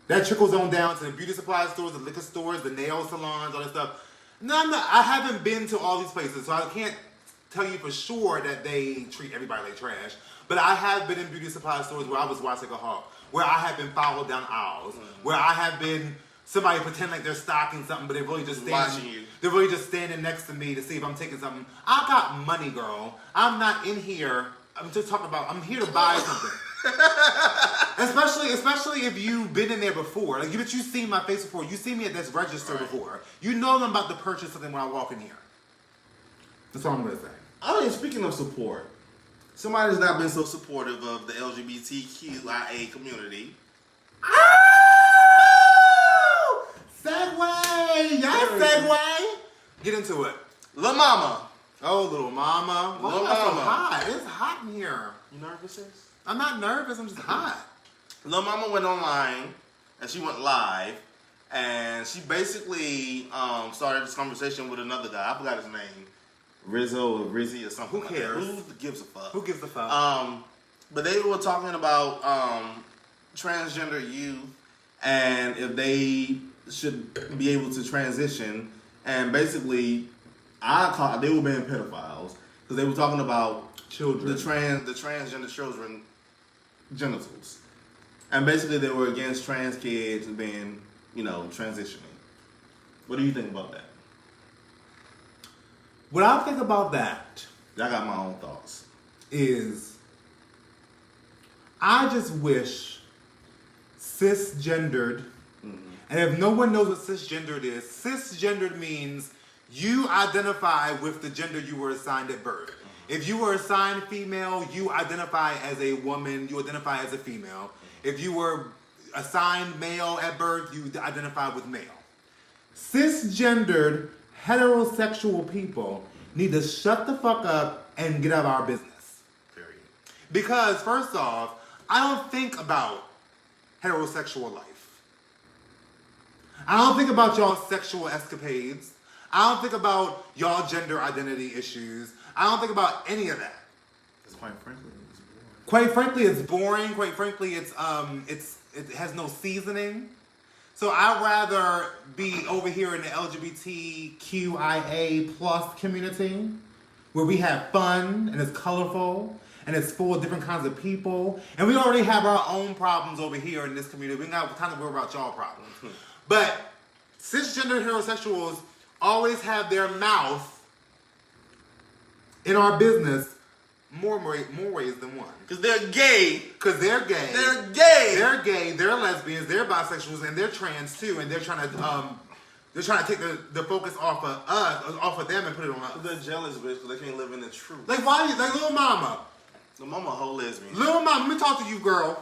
That trickles on down to the beauty supply stores, the liquor stores, the nail salons, all that stuff. No, I haven't been to all these places, so I can't tell you for sure that they treat everybody like trash. But I have been in beauty supply stores where I was watched like a hawk, where I have been followed down aisles, where I have been somebody pretend like they're stocking something, but they're really just watching you. They're really just standing next to me to see if I'm taking something. I got money, girl. I'm not in here. I'm just talking about. I'm here to buy something. especially if you've been in there before. Like, but you've seen my face before. You've seen me at this register before. You know I'm about to purchase something when I walk in here. That's all I'm gonna say. I mean, speaking of support, somebody's not been so supportive of the LGBTQIA community. Oh! Segue! Yes, segue! Get into it. Lil Mama. Oh, little mama. Why Lil am I so Mama. hot? It's hot in here. You nervous, sis? I'm not nervous. I'm just hot. Lil Mama went online and she went live and she basically started this conversation with another guy. I forgot his name. Rizzo or Rizzy or something. Who cares? Like that. Who gives a fuck? Who gives a fuck? But they were talking about transgender youth and if they should be able to transition. And basically, they were being pedophiles because they were talking about Children. the transgender children genitals, and basically they were against trans kids being, transitioning. What do you think about that? What I think about that I got my own thoughts. Is I just wish cisgendered, and if no one knows what cisgendered is, cisgendered means you identify with the gender you were assigned at birth. If you were assigned female, you identify as a woman, you identify as a female. If you were assigned male at birth, you identify with male. Cisgendered, heterosexual people need to shut the fuck up and get out of our business. Period. Because, first off, I don't think about heterosexual life. I don't think about y'all sexual escapades. I don't think about y'all gender identity issues. I don't think about any of that. Because quite frankly, it's boring. Quite frankly, it's boring. Quite frankly, it has no seasoning. So I'd rather be over here in the LGBTQIA plus community where we have fun and it's colorful and it's full of different kinds of people. And we already have our own problems over here in this community. We're not kind of worried about y'all problems. But cisgender heterosexuals always have their mouth in our business more ways than one. Because they're gay. Because they're gay. They're gay. They're gay. They're lesbians. They're bisexuals, and they're trans too. And they're trying to take the focus off of us, off of them, and put it on us. They're jealous, bitch, because they can't live in the truth. Like why? Like little mama. The mama a whole lesbian. Little mama, let me talk to you, girl.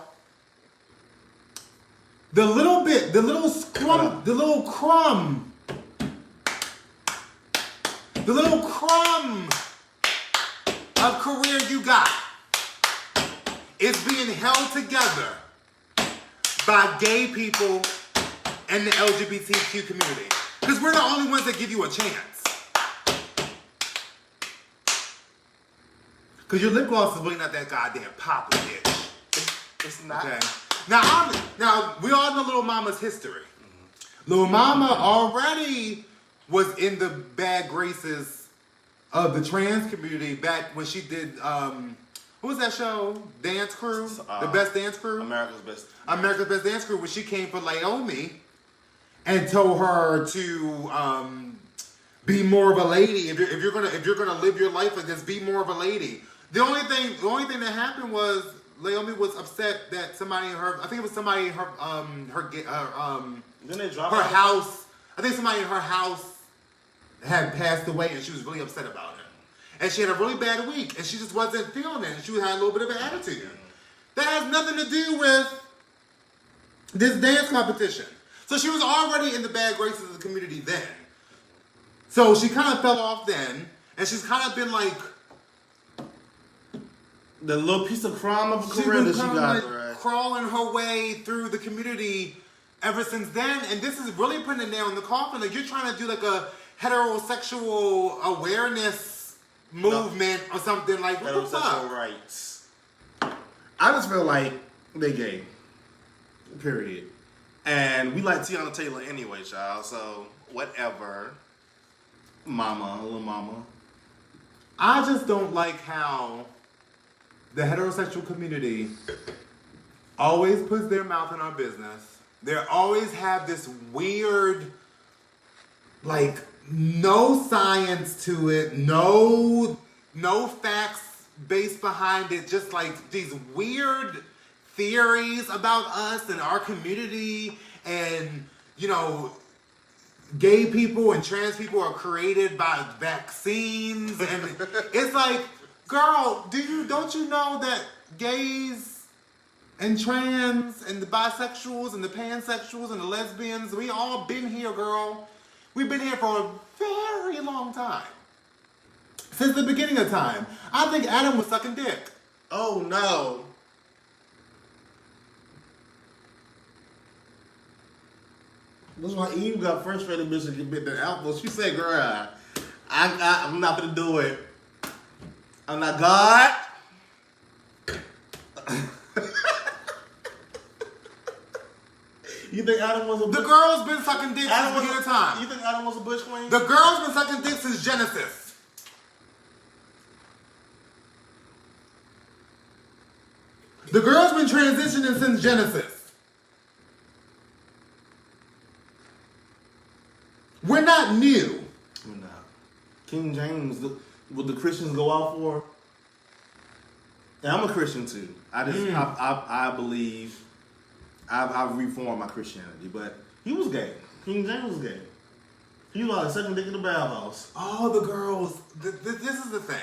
the little bit, the little scrum, the little crumb of career you got is being held together by gay people and the LGBTQ community. Because we're the only ones that give you a chance. Because your lip gloss is really not that goddamn poppy, bitch. It's not. Okay. Now we all know Little Mama's history. Little Mama already was in the bad graces of the trans community back when she did, what was that show? Dance Crew? The Best Dance Crew? America's Best Dance Crew, when she came for Naomi and told her to be more of a lady. If you're gonna live your life like this, be more of a lady. The only thing that happened was Naomi was upset that somebody in her, I think it was somebody in her Then they drop her house. I think somebody in her house had passed away, and she was really upset about it. And she had a really bad week, and she just wasn't feeling it. And she had a little bit of an attitude. That has nothing to do with this dance competition. So she was already in the bad graces of the community then. So she kind of fell off then, and she's kind of been like the little piece of crumb of a career that she got. Like crawling her way through the community ever since then, and this is really putting a nail in the coffin. Like, you're trying to do like a heterosexual awareness movement or something. Like, what the fuck? Rights. I just feel like they gay. Period. And we like Tiana Taylor anyway, child. So whatever. Little mama. I just don't like how the heterosexual community always puts their mouth in our business. They always have this weird, like, no science to it, no facts based behind it, just like these weird theories about us and our community, and, you know, gay people and trans people are created by vaccines, and it's like, girl, don't you know that gays and trans and the bisexuals and the pansexuals and the lesbians, we all been here, girl. We've been here for a very long time. Since the beginning of time. I think Adam was sucking dick. Oh no. That's why Eve got frustrated, bitch, and bit the apple. She said, girl, I'm not gonna do it. I'm not God. You think Adam was a The girl's been sucking dick since the beginning of time. You think Adam was a bush queen? The girl's been sucking dick since Genesis. The girl's been transitioning since Genesis. We're not new. We're not. King James, what the Christians go out for? And I'm a Christian too. I believe I've reformed my Christianity, but he was gay. King James was gay. He was like sucking dick in the bathhouse. All the girls. This is the thing.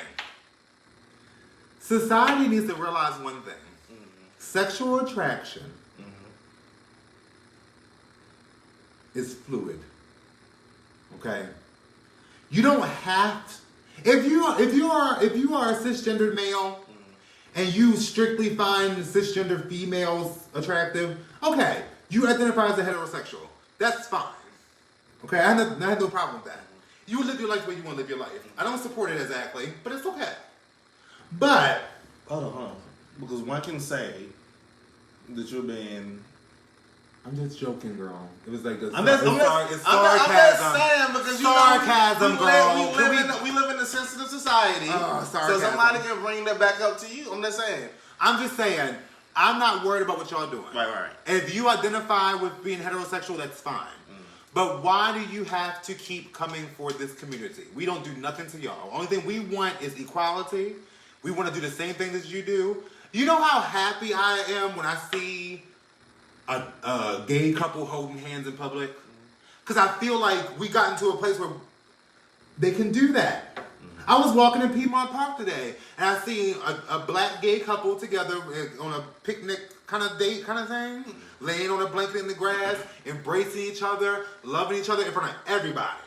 Society needs to realize one thing. Mm-hmm. Sexual attraction is fluid. Okay? You don't have to. If you are a cisgendered male and you strictly find cisgender females attractive, okay, you identify as a heterosexual. That's fine. Okay, I have no problem with that. You live your life the way you want to live your life. I don't support it exactly, but it's okay. But hold on. Because one can say that you're being. I'm just joking, girl. It was like it's sarcasm. I'm just saying because sarcasm, girl. We live in a sensitive society. So somebody can bring that back up to you. I'm just saying. I'm not worried about what y'all doing. Right. If you identify with being heterosexual, that's fine. But why do you have to keep coming for this community? We don't do nothing to y'all. Only thing we want is equality. We want to do the same thing as you do. You know how happy I am when I see a gay couple holding hands in public? Because I feel like we got into a place where they can do that. I was walking in Piedmont Park today, and I seen a black gay couple together on a picnic kind of date kind of thing. Laying on a blanket in the grass, embracing each other, loving each other in front of everybody.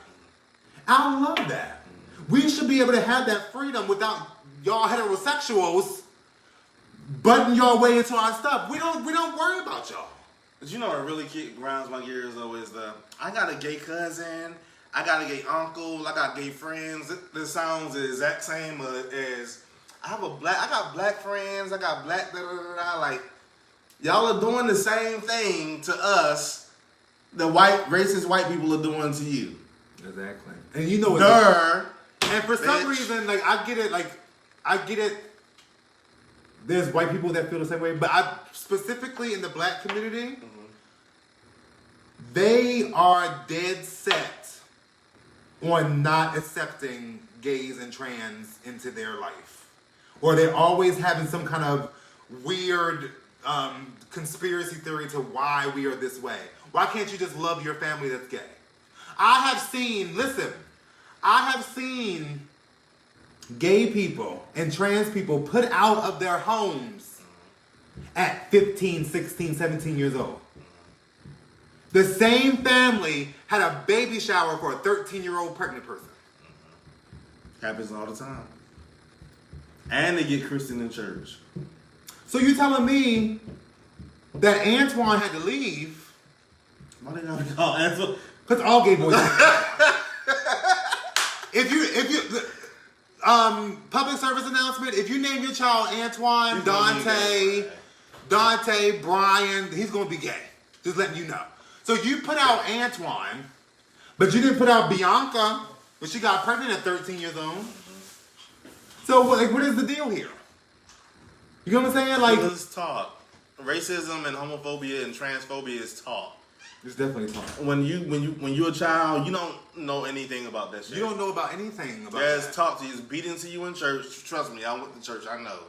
I love that. We should be able to have that freedom without y'all heterosexuals butting your way into our stuff. We don't worry about y'all. But you know what really grinds my gears though is I got a gay cousin, I got a gay uncle, I got gay friends. This sounds the exact same as I got black friends, I got black like y'all are doing the same thing to us the racist white people are doing to you. Exactly. And you know and for some reason, like I get it. There's white people that feel the same way, but specifically in the black community, they are dead set on not accepting gays and trans into their life. Or they're always having some kind of weird conspiracy theory to why we are this way. Why can't you just love your family that's gay? I have seen gay people and trans people put out of their homes at 15, 16, 17 years old. The same family had a baby shower for a 13-year-old pregnant person. Happens all the time. And they get Christian in church. So you telling me that Antoine had to leave? Why they gotta call Antoine? Because all gay boys. If you public service announcement, if you name your child Antoine, Dante, Brian, he's gonna be gay. Just letting you know. So you put out Antoine, but you didn't put out Bianca, but she got pregnant at 13 years old. So what is the deal here? You know what I'm saying? Like, it's talk. Racism and homophobia and transphobia is talk. It's definitely talk. When you're a child, you don't know anything about that shit. You don't know about anything about There's that. talk to you. It's beaten to you in church. Trust me, I went to church. I know.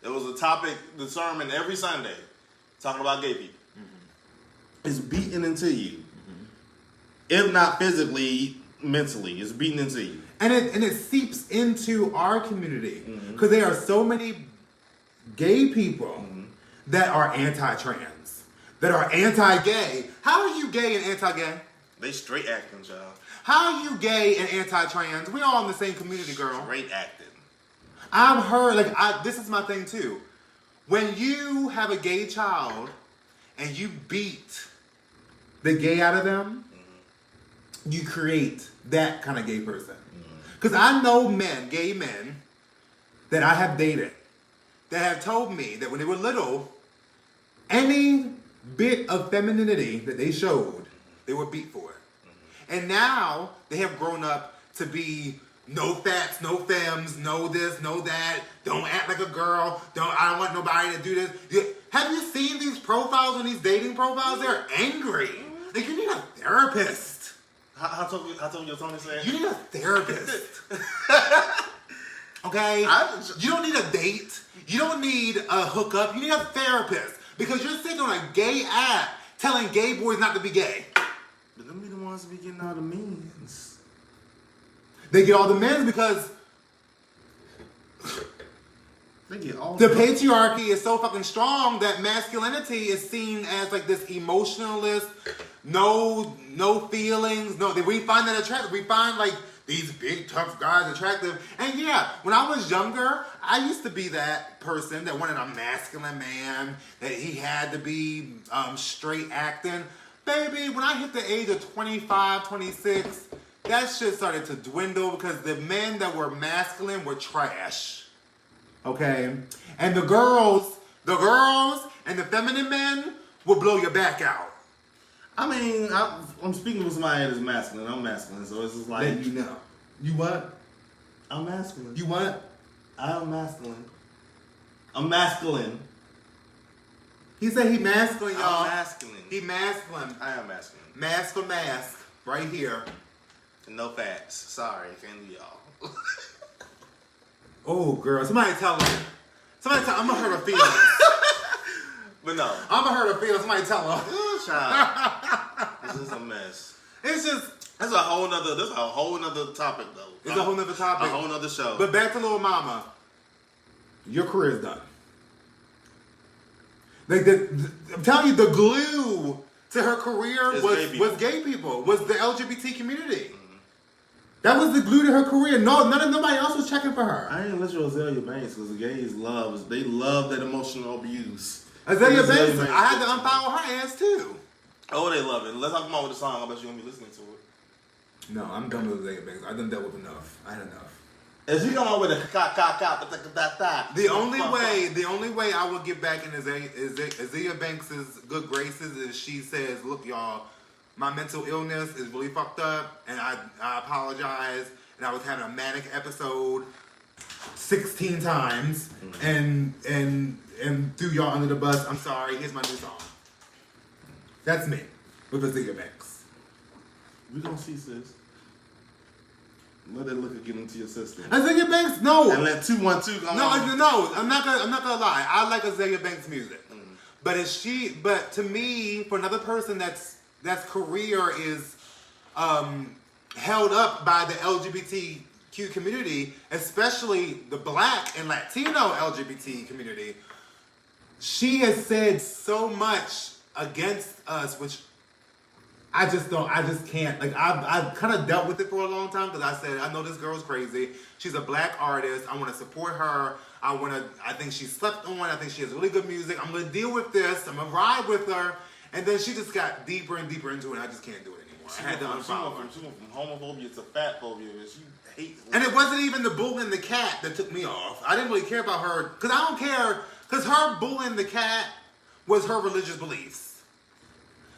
There was a topic, the sermon every Sunday, talking about gay people. It's beaten into you. If not physically, mentally. It's beaten into you. And it seeps into our community. Because there are so many gay people that are anti-trans, that are anti-gay. How are you gay and anti-gay? They straight acting, child. How are you gay and anti-trans? We all in the same community, girl. Straight acting. I've heard, this is my thing too. When you have a gay child and you beat the gay out of them, you create that kind of gay person. Because I know gay men, that I have dated, that have told me that when they were little, any bit of femininity that they showed, they were beat for it. And now they have grown up to be no fats, no femmes, no this, no that, don't act like a girl, I don't want nobody to do this. Have you seen these profiles on these dating profiles? They're angry. Like, you need a therapist. How told your Tony said? You need a therapist. Okay? You don't need a date. You don't need a hookup. You need a therapist. Because you're sitting on a gay app telling gay boys not to be gay. But them be the ones that be getting all the means. They get all the men because they get all the patriarchy is so fucking strong that masculinity is seen as like this emotionalist, no feelings, we find that attractive. We find like these big tough guys attractive. And yeah, when I was younger, I used to be that person that wanted a masculine man, that he had to be straight acting. Baby, when I hit the age of 25, 26, that shit started to dwindle because the men that were masculine were trash. Okay? And the girls and the feminine men will blow your back out. I mean, I'm speaking with somebody that is masculine. I'm masculine, so it's just like... Then you know. You what? I'm masculine. You what? I'm masculine. I'm masculine. He said he masculine, y'all. I'm masculine. He masculine. I am masculine. Mask for mask. Right here. No facts. Sorry, can't do y'all. Oh, girl. Somebody tell her. I'm going to hurt her feelings. But no. I'm going to hurt her feelings. Somebody tell her. Good child. This is a mess. It's just... This is a whole nother topic, though. It's a whole nother topic. A whole nother show. But back to Little Mama. Your career's done. Like I'm telling you, the glue to her career was gay people, was the LGBT community. That was the glue to her career. Nobody else was checking for her. I ain't listen to Azalea Banks because the gays love that emotional abuse. Azalea Banks, I had to unfollow her ass too. Oh, they love it. Let's talk about with the song. I bet you're gonna be listening to it. No, I'm done with Azalea Banks. I done dealt with enough. I had enough. If she come on with a the only way I would get back in Azalea Banks' good graces is she says, "Look, y'all, my mental illness is really fucked up, and I apologize, and I was having a manic episode 16 times, and threw y'all under the bus. I'm sorry. Here's my new song." That's me with Azalea Banks. We gonna see, sis. Let that look get into your system. Azalea Banks, no. And let 212 come on. No. I'm not gonna lie. I like Azalea Banks' music, but to me, for another person that's career is held up by the LGBTQ community, especially the Black and Latino LGBT community, she has said so much against us, which I just can't. Like, I've kind of dealt with it for a long time because I said, I know this girl's crazy. She's a Black artist. I want to support her. I think she's slept on. I think she has really good music. I'm going to deal with this. I'm going to ride with her. And then she just got deeper and deeper into it, and I just can't do it anymore. I had to unfollow her. She went from homophobia to fat phobia, and she hates it. And it wasn't even the bull and the cat that took me off. I didn't really care about her, because I don't care, because her bullying the cat was her religious beliefs.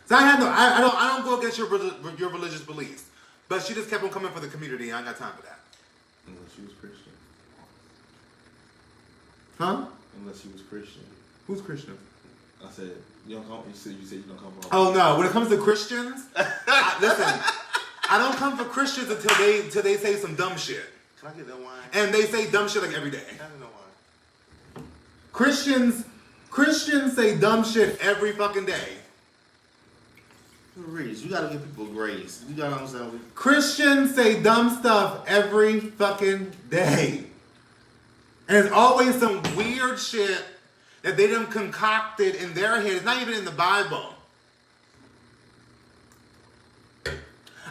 So I don't go against your religious beliefs. But she just kept on coming for the community, and I ain't got time for that. Unless she was Christian. Huh? Unless she was Christian. Who's Christian? I said, you said you don't come from. Oh no! When it comes to Christians, listen, I don't come for Christians until they say some dumb shit. Can I get that wine? And they say dumb shit like every day. I don't know why. Christians say dumb shit every fucking day. Reese, you gotta give people grace. You gotta understand. Christians say dumb stuff every fucking day, and it's always some weird shit that they done concocted in their head. It's not even in the Bible.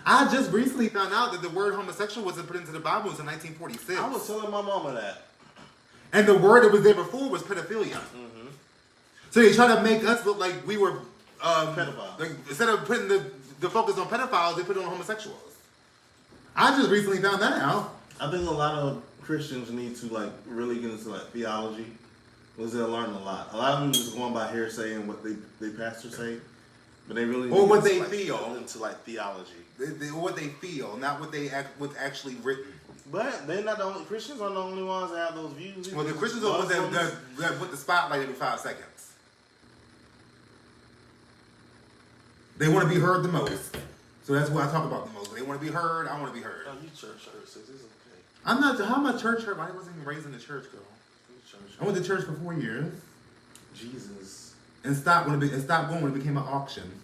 I just recently found out that the word homosexual wasn't put into the Bible until 1946. I was telling my mama that. And the word that was there before was pedophilia. Mm-hmm. So they try to make us look like we were pedophiles. Like, instead of putting the focus on pedophiles, they put it on homosexuals. I just recently found that out. I think a lot of Christians need to really get into theology. Because they'll learn a lot. A lot of them just going by hearsay and what they pastors say, but they really or what they feel into theology. What they feel, not what's actually written. But they're not the only Christians. Aren't the only ones that have those views. Well, the Christians are the ones that put the spotlight every 5 seconds. They want to be heard the most, so that's what I talk about the most. They want to be heard. I want to be heard. Oh, you church hurt, sis. It's okay. I'm not. How am I church hurt? I wasn't even raised in the church, girl. I went to church for 4 years. Jesus. And stopped going when it became an auction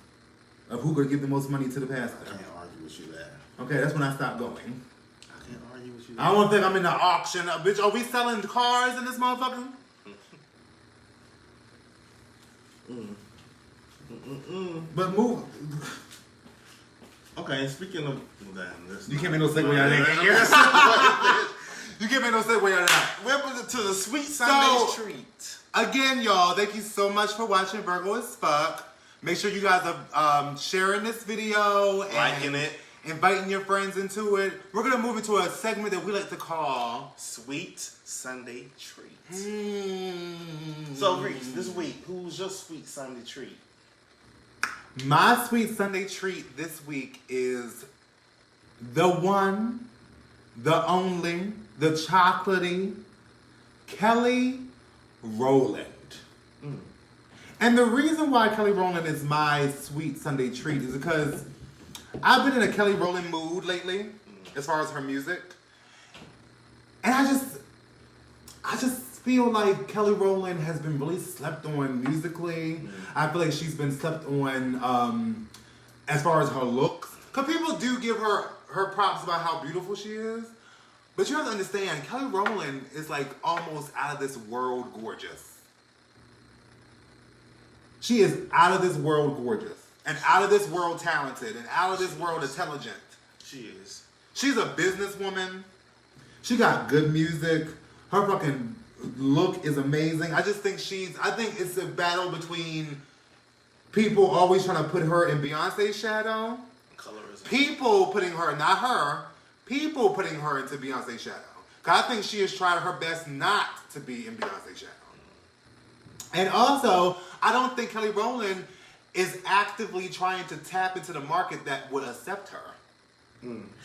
of who could give the most money to the pastor. I can't argue with you there. Okay, that's when I stopped going. I can't argue with you there. I don't think I'm in the auction. Bitch, are we selling cars in this motherfucker? But move. Okay, speaking of that, you can't make no segue out of that. You can't make no segue out of that. Welcome to the Sweet Sunday Treat. Again, y'all, thank you so much for watching Virgo as Fuck. Make sure you guys are sharing this video and liking it, inviting your friends into it. We're gonna move into a segment that we like to call Sweet Sunday Treat. So, Reese, this week, who's your Sweet Sunday Treat? My Sweet Sunday Treat this week is the one, the only, the chocolatey Kelly Rowland. And the reason why Kelly Rowland is my Sweet Sunday Treat is because I've been in a Kelly Rowland mood lately, as far as her music. And I just feel like Kelly Rowland has been really slept on musically. I feel like she's been slept on as far as her looks. Because people do give her props about how beautiful she is. But you have to understand, Kelly Rowland is almost out of this world gorgeous. She is out of this world gorgeous. And out of this world talented. And out of this world intelligent. She is. She's a businesswoman. She got good music. Her fucking look is amazing. I think it's a battle between people always trying to put her in Beyonce's shadow. Colorism. People putting her, not her, people putting her into Beyonce's shadow. Because I think she has tried her best not to be in Beyonce's shadow. And also, I don't think Kelly Rowland is actively trying to tap into the market that would accept her.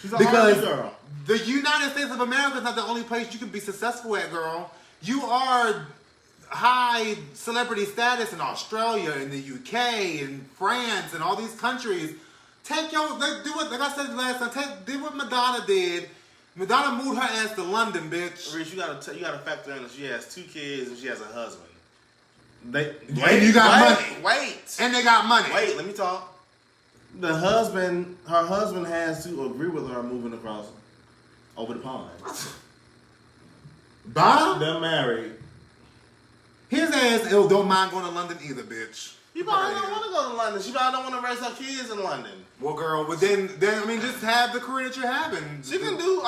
She's a because girl. The United States of America is not the only place you can be successful at, girl. You are high celebrity status in Australia, in the UK, in France, and all these countries. Do what, like I said last time, do what Madonna did. Madonna moved her ass to London, bitch. Rich, you gotta factor in that she has 2 kids and she has a husband. And you got money. Wait. And they got money. Wait, let me talk. Her husband has to agree with her moving across over the pond. Bob? They're married. His ass don't mind going to London either, bitch. You probably don't want to go to London. She probably don't want to raise her kids in London. Well, girl, but then I mean, just have the career that you're having. She can do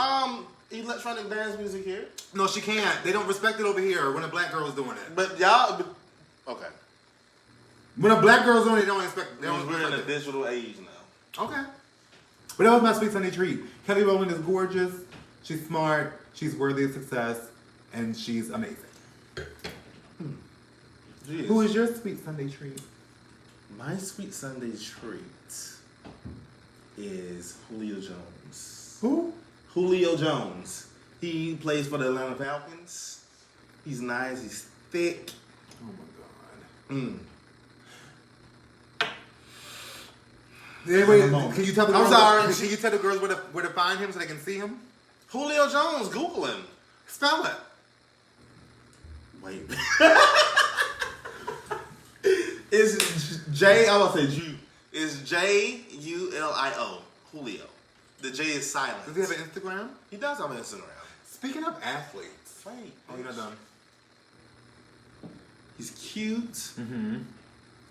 electronic dance music here. No, she can't. They don't respect it over here when a black girl is doing it. But y'all, okay. When a black girl's doing it, they don't expect. We're in a digital age now. Okay. But that was my sweet Sunday treat. Kelly Rowland is gorgeous. She's smart. She's worthy of success, and she's amazing. Who is your sweet Sunday treat? My sweet Sunday treat is Julio Jones. Who? Julio Jones. He plays for the Atlanta Falcons. He's nice. He's thick. Oh my God. Can you tell the girls? Can you tell the girls where to find him so they can see him? Julio Jones. Google him. Spell it. Wait. It's J. I would say Jew. It's Julio. Julio. The J is silent. Does he have an Instagram? He does have an Instagram. Speaking of athletes. Wait. Oh, you're not done. He's cute. Mm-hmm.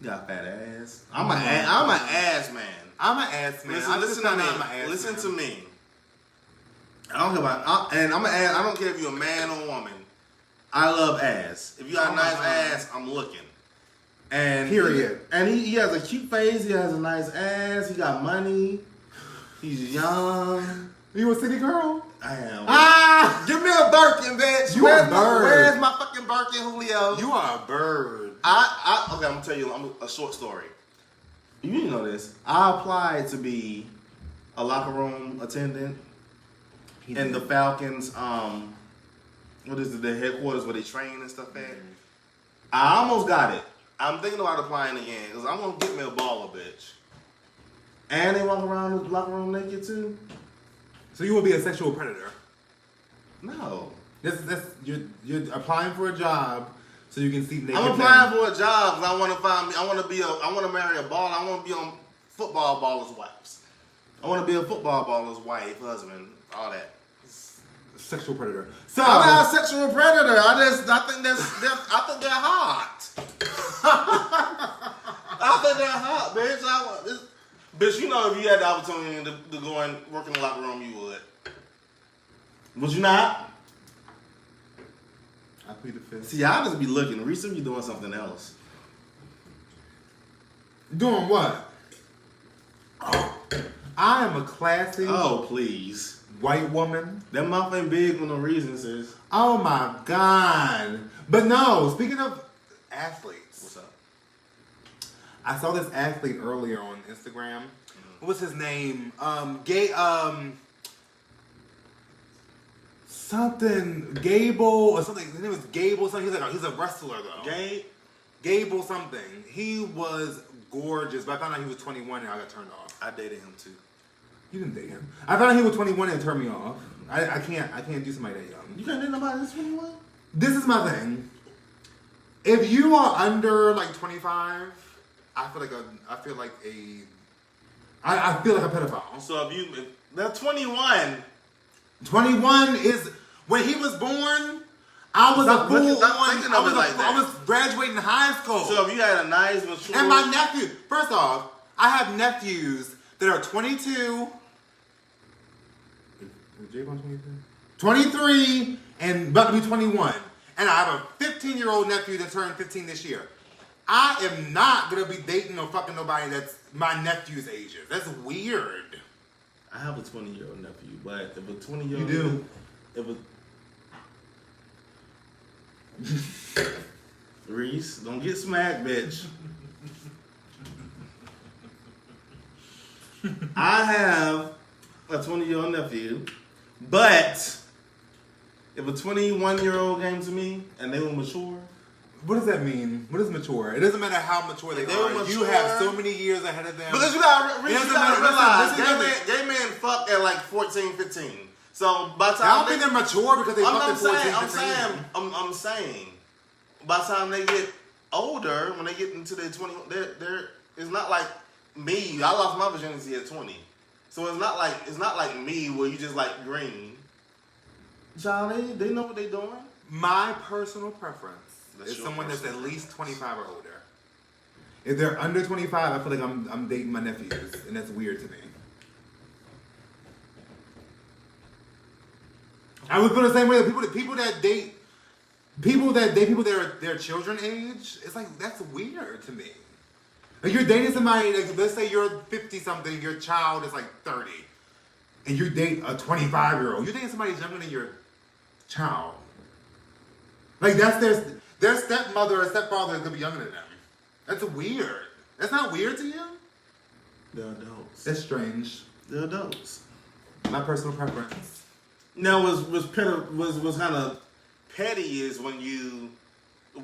Got fat ass. I'm an ass man. I'm an ass man. Listen to me. I don't care about. And I'm an ass. I don't care if you're a man or a woman. I love ass. If you got a nice ass, I'm looking. And period. And he has a cute face. He has a nice ass. He got money. He's young. You a city girl? I am. Give me a Birkin, bitch. Where's my fucking Birkin, Julio? You are a bird. Okay, I'm gonna tell you a short story. You didn't know this. I applied to be a locker room attendant in the Falcons. What is it? The headquarters where they train and stuff at. I almost got it. I'm thinking about applying again because I'm gonna get me a baller, bitch. And they walk around the locker room naked too. So you will be a sexual predator? No. You're applying for a job so you can see naked. I'm applying for a job because I want to marry a baller. I want to be on football ballers' wives. I want to be a football baller's wife, husband, all that. Sexual predator. So I'm not a sexual predator. I think they're hot. I think they're hot, bitch. Bitch, you know if you had the opportunity to go and work in the locker room, you would. Would you not? I plead the fifth. See, I just be looking. Reese be doing something else. Doing what? Oh, I am a classy. Oh, please. White woman. That mouth ain't big for no reason, sis. Oh my God. But no, speaking of athletes. What's up? I saw this athlete earlier on Instagram. What was his name? Something Gable or something. His name was Gable something. He's a wrestler though. Gable something. He was gorgeous, but I found out he was 21 and I got turned off. I dated him too. You didn't date him. I found out he was 21 and it turned me off. I can't do somebody that young. You can't date nobody that's 21? This is my thing. If you are under like 25, I feel like a pedophile. So they're 21. 21 is when he was born. I was Stop a fool looking- stop thinking of it like that. I was graduating high school. So if you had a nice, mature... And my nephew, first off, I have nephews that are 22. Is Javon 22? 23 and about to be 21. And I have a 15-year-old nephew that turned 15 this year. I am not going to be dating or fucking nobody that's my nephew's ages. That's weird. I have a 20-year-old nephew, but if a 20-year-old... You do? If a... Reese, don't get smacked, bitch. I have a 20-year-old nephew, but if a 21-year-old came to me and they were mature... What does that mean? What is mature? It doesn't matter how mature they They were are. mature. You have so many years ahead of them. Because you gotta realize, listen. gay men fuck at like 14, 15. So by the I time don't think they're mature because they fucked at 14, 15. I'm saying, by the time they get older, when they get into their 20, they're it's not like me. I lost my virginity at 20, so it's not like me where you just like green. Child, they know what they doing. My personal preference That's is your someone that's personal at least 25 or older. If they're under 25, I feel like I'm dating my nephews, and that's weird to me. I would feel the same way. People that date people that are their children age. It's like that's weird to me. Like you're dating somebody. Like let's say you're 50 something, your child is like 30, and you date a 25-year-old. You're dating somebody younger than your child. Like that's their stepmother or stepfather is gonna be younger than them. That's weird. That's not weird to you? They're adults. That's strange. They're adults. My personal preference. Now, was kind of petty is when you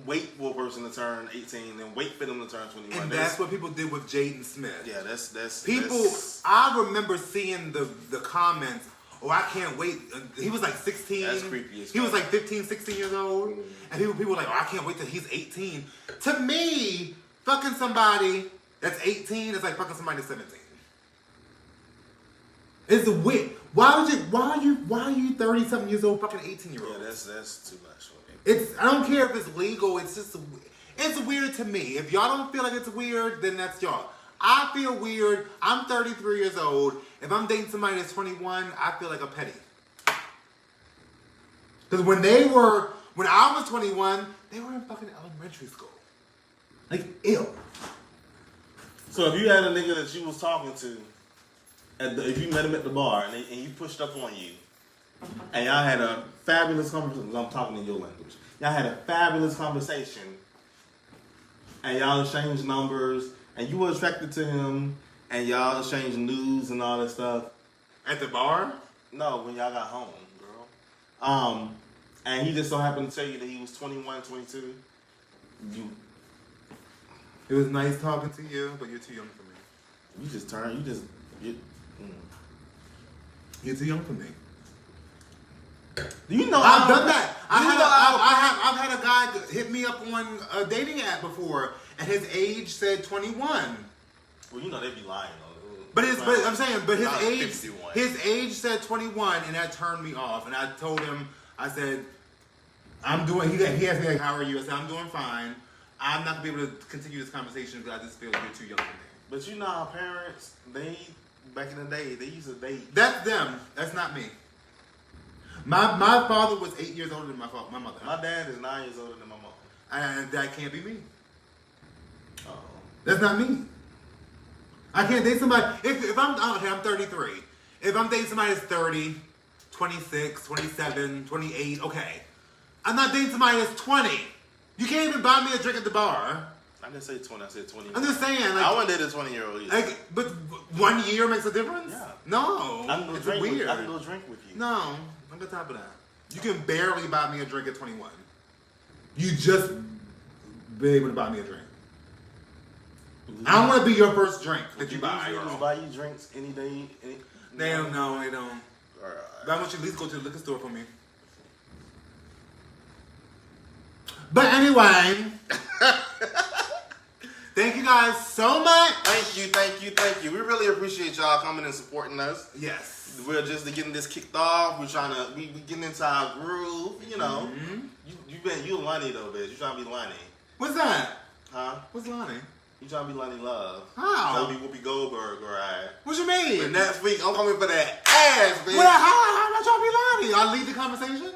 wait for a person to turn 18 and wait for them to turn 21. And that's what people did with Jaden Smith. Yeah, that's People. I remember seeing the comments. Oh, I can't wait. He was like 16. That's creepy as He was fuck. like 15, 16 years old. And people were like, oh, I can't wait till he's 18. To me, fucking somebody that's 18 is like fucking somebody that's 17. It's weird. Why are you 30 something years old fucking 18-year-old? Yeah, that's too much for me. I don't care if it's legal. It's just it's weird to me. If y'all don't feel like it's weird, then that's y'all. I feel weird. I'm 33 years old. If I'm dating somebody that's 21, I feel like a petty. Because when I was 21, they were in fucking elementary school. Like, ew. So if you had a nigga that you was talking to, if you met him at the bar and he pushed up on you, and y'all had a fabulous conversation, I'm talking in your language. Y'all had a fabulous conversation, and y'all exchanged numbers, and you were attracted to him, and y'all exchanged news and all that stuff. At the bar? No, when y'all got home, girl. And he just so happened to tell you that he was 21, 22. It was nice talking to you, but you're too young for me. You're too young for me. Do you know I've done that. I've had a guy hit me up on a dating app before, and his age said 21. Well, you know they be lying though. But I'm saying, his 51. his age said 21, and that turned me off. And I told him, I said, I'm doing. He asked me like, how are you? I said, I'm doing fine. I'm not gonna be able to continue this conversation because I just feel like you're too young for me. But you know how parents, back in the day, they used to date. That's them. That's not me. My father was 8 years older than my mother. My dad is 9 years older than my mom. And that can't be me. Oh. That's not me. I can't date somebody. If I'm 33. If I'm dating somebody that's 30, 26, 27, 28, okay. I'm not dating somebody that's 20. You can't even buy me a drink at the bar. I didn't say 20, I said 20. I'm just saying. Like, I wouldn't date a 20-year-old either. Like, but 1 year makes a difference? Yeah. No. It's weird. I can go drink with you. No. I'm on top of that. You can barely buy me a drink at 21. You just be able to buy me a drink. I don't want to be your first drink that you buy, Just girl. buy you drinks any day. They don't know. They don't. Alright. But I want you to at least go to the liquor store for me. But anyway, Thank you guys so much. Thank you. We really appreciate y'all coming and supporting us. Yes. We're just getting this kicked off. We're trying to we getting into our groove. You know, you Lonnie though, bitch. You trying to be Lonnie? What's that? Huh? What's Lonnie? You trying to be Lonnie Love? How? You trying to be Whoopi Goldberg, right? What you mean? And next week I'm coming for that ass, bitch. How am I trying to be Lonnie? I'll lead the conversation.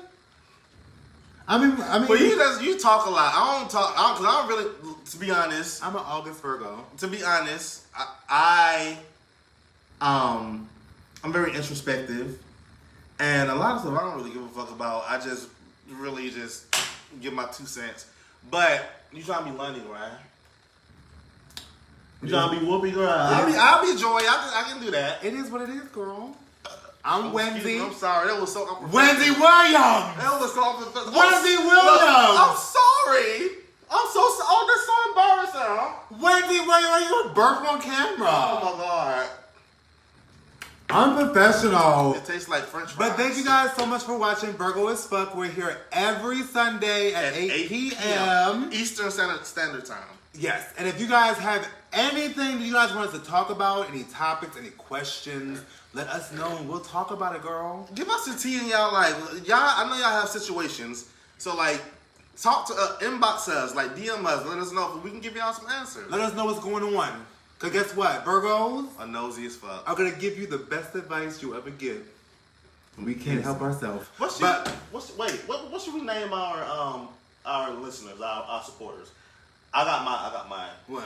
I mean. But you talk a lot. I don't talk. Cause I don't really. To be honest, I'm an August Virgo. To be honest, I'm very introspective, and a lot of stuff I don't really give a fuck about. I just really just give my 2 cents. But you trying to be Lonnie, right? You trying to be Whoopi, girl? I'll be Joy. I can do that. It is what it is, girl. I'm Wendy. I'm sorry. That was so Wendy Williams. That was so Wendy Williams. I'm sorry. I'm so sorry. Oh, that's so embarrassing. Wendy Williams, you burp on camera. Oh my god. Unprofessional. It tastes like French fries. But thank you guys so much for watching Virgo as Fuck. We're here every Sunday at 8 p.m. Eastern Standard Time. Yes, and if you guys have anything that you guys want us to talk about, any topics, any questions, let us know and we'll talk about it, girl. Give us the tea and y'all I know y'all have situations, so talk to inbox us, DM us, let us know if we can give y'all some answers. Let us know what's going on. Cause guess what, Virgos are nosy as fuck. I'm gonna give you the best advice you'll ever get. We can't help ourselves. What should we name our listeners, our supporters? I got mine. What?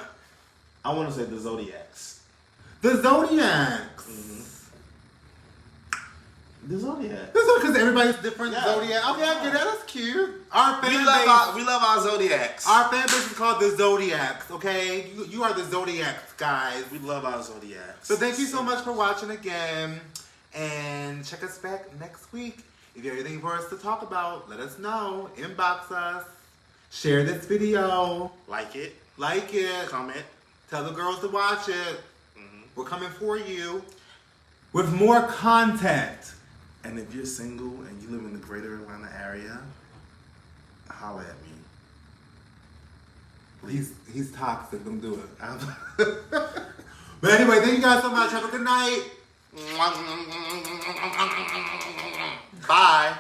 I want to say the Zodiacs. The Zodiacs. Mm-hmm. The Zodiac. Because everybody's different. Yeah. Zodiac. Okay, I get that. That's cute. Our fan We love our Zodiacs. Our fan base is called the Zodiacs. Okay, you are the Zodiacs, guys. We love our Zodiacs. So thank you so much for watching again, and check us back next week. If you have anything for us to talk about, let us know. Inbox us. Share this video. Like it. Comment. Tell the girls to watch it. Mm-hmm. We're coming for you with more content. And if you're single and you live in the greater Atlanta area, holla at me. He's toxic. Don't do it. But anyway, thank you guys so much. Have a good night. Bye.